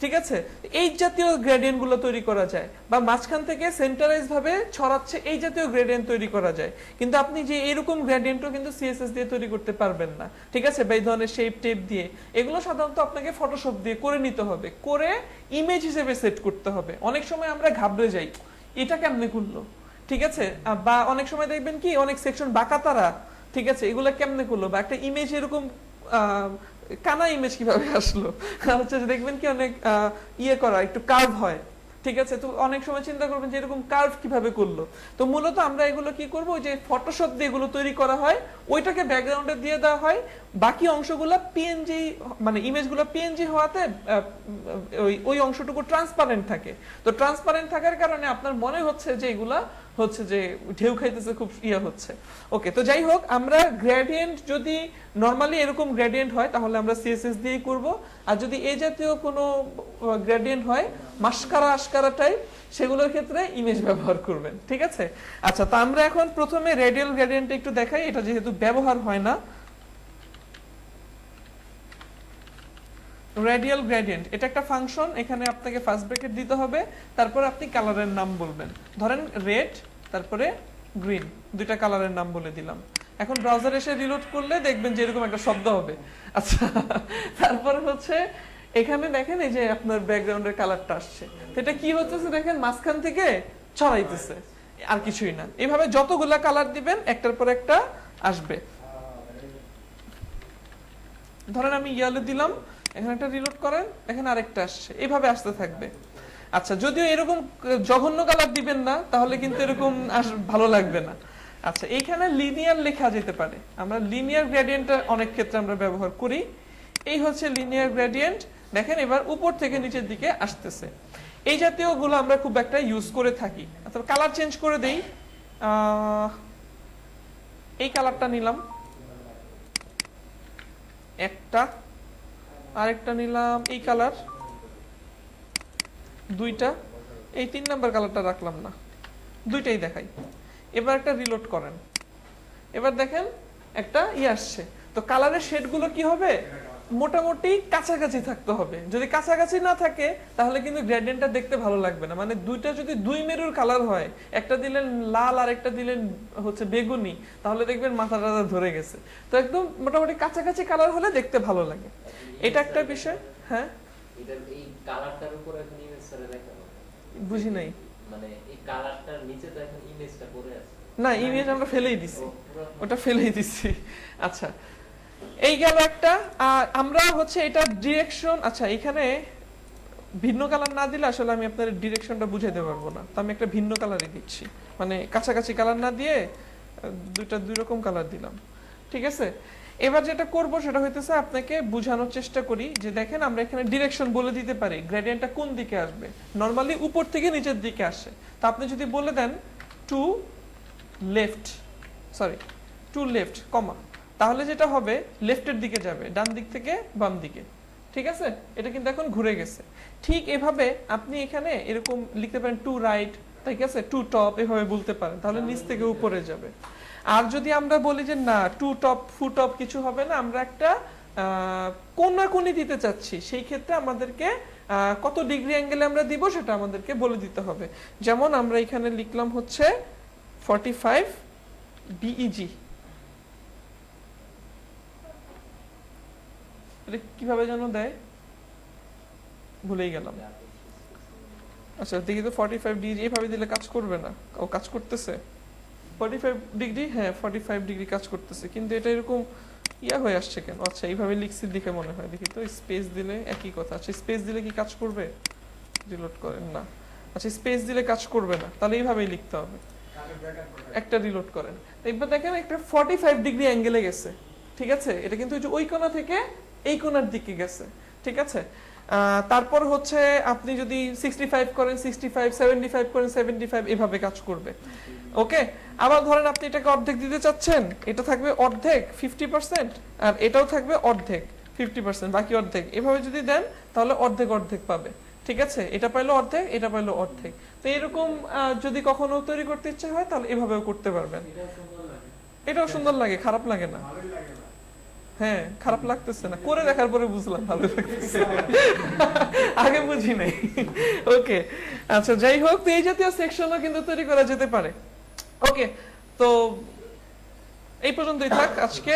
ঠিক আছে, এই জাতীয় গ্রেডিয়েন্ট গুলো তৈরি করা যায়, বা মাঝখান থেকে সেন্টারাইজ ভাবে ছড়াচ্ছে এই জাতীয় গ্রেডিয়েন্ট তৈরি করা যায়। কিন্তু আপনি যে এরকম গ্রেডিয়েন্টও কিন্তু সিএসএস দিয়ে তৈরি করতে পারবেন না। ঠিক আছে, বা এই ধরনের শেপ টেপ দিয়ে, এগুলো সাধারণত আপনাকে ফটোশপ দিয়ে করে নিতে হবে, করে ইমেজ হিসেবে সেট করতে হবে। অনেক সময় আমরা ঘাবড়ে যাই, এটা কেমনে করলো, ঠিক আছে, বা অনেক সময় দেখবেন কি অনেক সেকশন বাঁকাতারা, ঠিক আছে, এগুলো কেমনে করলো, বা একটা ইমেজ এরকম কানা ইমেজ কিভাবে আসলো, হচ্ছে দেখবেন কি অনেক ইয়ে করা একটু কার্ভ হয়। ঠিক আছে, তো অনেক সময় চিন্তা করবেন যে এরকম কার্ভ কিভাবে করলো। তো মূলত আমরা এগুলো কি করব, যে ফটোশপ দিয়ে এগুলো তৈরি করা হয়, ওইটাকে ব্যাকগ্রাউন্ডে দিয়ে দেওয়া হয়, বাকি অংশগুলো পিএনজি মানে ইমেজগুলো পিএনজি হওয়াতে ওই অংশটুকু ট্রান্সপারেন্ট থাকে। তো ট্রান্সপারেন্ট থাকার কারণে আপনার মনে হচ্ছে যে এগুলা হচ্ছে যে ঢেউ খাইতেছে, খুব ইয়া হচ্ছে। ওকে, তো যাই হোক, আমরা গ্রেডিয়েন্ট যদি নরমালি এরকম গ্রেডিয়েন্ট হয় তাহলে আমরা সিএসএস দিয়েই করব, আর যদি এই জাতীয় কোনো গ্রেডিয়েন্ট হয় মাস্কারা আস্কারা টাইপ, সেগুলোর ক্ষেত্রে ইমেজ ব্যবহার করবেন। ঠিক আছে, আচ্ছা, তো আমরা এখন প্রথমে রেডিয়াল গ্রেডিয়েন্ট একটু দেখাই, এটা যেহেতু ব্যবহার হয় না। রেডিয়াল গ্রেডিয়েন্ট এটা একটা ফাংশন, এখানে আপনাকে ফার্স্ট ব্র্যাকেট দিতে হবে, তারপর আপনি কালারের নাম বলবেন, ধরেন রেড, তারপরে গ্রিন, দুইটা কালারের নাম বলে দিলাম। এখন ব্রাউজার এসে রিলোড করলে দেখবেন যে এরকম একটা শব্দ হবে। আচ্ছা, তারপর হচ্ছে এখানে দেখেন এই যে আপনার ব্যাকগ্রাউন্ডের কালারটা আসছে, এটা কি হচ্ছে দেখেন মাঝখান থেকে ছড়াইতেছে, আর কিছুই না। এইভাবে যতগুলা কালার দিবেন একটার পর একটা আসবে। ধরেন আমি ইয়েলো দিলাম, এখানে একটা রিলোড করেন, এখানে আরেকটা আসছে, এইভাবে আসতে থাকবে। আচ্ছা, যদিও এরকম জঘন্য কালার দিবেন না, তাহলে কিন্তু এরকম ভালো লাগবে না। আচ্ছা, এইখানে লিনিয়ার লেখা যেতে পারে, আমরা লিনিয়ার গ্রেডিয়েন্টটা অনেক ক্ষেত্রে আমরা ব্যবহার করি। এই হচ্ছে লিনিয়ার গ্রেডিয়েন্ট, দেখেন এবার উপর থেকে নিচের দিকে আসতেছে। এই জাতীয় গুলো আমরা খুব একটা ইউজ করে থাকি। আচ্ছা, কালার চেঞ্জ করে দেই, এই কালারটা নিলাম একটা, আরেকটা নিলাম এই কালার দুইটা, এই 3 নাম্বার কালারটা রাখলাম না, দুইটাই দেখাই। এবার একটা রিলোড করেন, এবার দেখেন একটা আসছে। তো কালারের শেডগুলো কি হবে, মোটামুটি কাছাকাছি থাকতে হবে। যদি কাছাকাছি না থাকে তাহলে কিন্তু গ্রেডিয়েন্টটা দেখতে ভালো লাগবে না। মানে দুইটা যদি দুই মেরুর কালার হয়, একটা দিলেন লাল আর একটা দিলেন হচ্ছে বেগুনি, তাহলে দেখবেন মাথাটা ধরে গেছে। তো একদম মোটামুটি কাছাকাছি কালার হলে দেখতে ভালো লাগে, এটা একটা বিষয়। হ্যাঁ, এটা এই কালারটার উপর এখন ইমেজ করে দেখাবো, বুঝি নাই। মানে এই কালারটার নিচে তো এখন ইমেজটা পড়ে আছে। না, ইমেজ আমরা ফেলেই দিছি, ওটা ফেলেই দিছি। আচ্ছা, এই গেল একটা। আর আমরা হচ্ছে এটা ডিরেকশন, আচ্ছা এখানে ভিন্ন কালার না দিলে আসলে আমি আপনাদের ডিরেকশনটা বুঝাইতে পারবো না, তো আমি একটা ভিন্ন কালারই দিচ্ছি, মানে কাছাকাছি কালার না দিয়ে দুই রকম কালার দিলাম। ঠিক আছে, এবার যেটা করব সেটা হইতেছে আপনাকে বোঝানোর চেষ্টা করি যে দেখেন আমরা এখানে ডিরেকশন বলে দিতে পারি, গ্রেডিয়েন্টটা কোন দিকে আসবে। নরমালি উপর থেকে নিচের দিকে আসে, তো আপনি যদি বলে দেন টু লেফট কমা, তাহলে যেটা হবে লেফটের দিকে যাবে, ডান দিক থেকে বাম দিকে। ঠিক আছে, এটা কিন্তু এখন ঘুরে গেছে। ঠিক এভাবে আপনি এখানে এরকম লিখতে পারেন টু রাইট, ঠিক আছে, টু টপ, এভাবে বলতে পারেন, তাহলে নিচ থেকে উপরে যাবে। আর যদি আমরা বলি যে না টু টপ ফু টপ কিছু হবে না, আমরা একটা কোণাকুণি দিতে চাচ্ছি, সেই ক্ষেত্রে আমাদেরকে কত ডিগ্রি অ্যাঙ্গেলে আমরা দিব সেটা আমাদেরকে বলে দিতে হবে। যেমন আমরা এখানে লিখলাম হচ্ছে 45 BEG। কিভাবে যেন দেয় ভুলেই গেলাম। আচ্ছা দেখি তো 45 ডিগ্রি এভাবে দিলে কাজ করবে না। ও কাজ করতেছে 45 ডিগ্রি, হ্যাঁ 45 ডিগ্রি কাজ করতেছে, কিন্তু এটা এরকম হয়ে আসছে কেন? আচ্ছা এইভাবে লিখছি দেখে মনে হয়, দেখি তো স্পেস দিলে একই কথা। আচ্ছা স্পেস দিলে কি কাজ করবে? রিলোড করেন না। আচ্ছা স্পেস দিলে কাজ করবে না, তাহলে এইভাবেই লিখতে হবে। একটা রিলোড করেন, এবার দেখেন একটা 45 ডিগ্রি অ্যাঙ্গেলে গেছে। ঠিক আছে, এটা কিন্তু ওই কোণা থেকে এই কোণার দিকে গেছে। ঠিক আছে, তারপর হচ্ছে আপনি যদি 65 করেন 65, 75 করেন 75, এভাবে কাজ করবে। ওকে, আবার ধরেন আপনি এটাকে অর্ধেক দিতে চাচ্ছেন, এটা থাকবে অর্ধেক 50% আর এটাও থাকবে অর্ধেক 50%, বাকি অর্ধেক। এভাবে যদি দেন তাহলে অর্ধেক অর্ধেক পাবে। ঠিক আছে, এটা পাইলো অর্ধেক, এটা পাইলো অর্ধেক। তো এরকম যদি কখনো তৈরি করতে ইচ্ছে হয় তাহলে এভাবেও করতে পারবেন। এটাও সুন্দর লাগে, খারাপ লাগে না। হ্যাঁ, খারাপ লাগতেছে না, করে দেখার পরে বুঝলাম ভালো লাগতেছে, আগে বুঝি নাই। ওকে, আচ্ছা যাই হোক, তো এই জাতীয় সেকশনও কিন্তু তৈরি করা যেতে পারে। ওকে, তো এই পর্যন্তই থাক আজকে।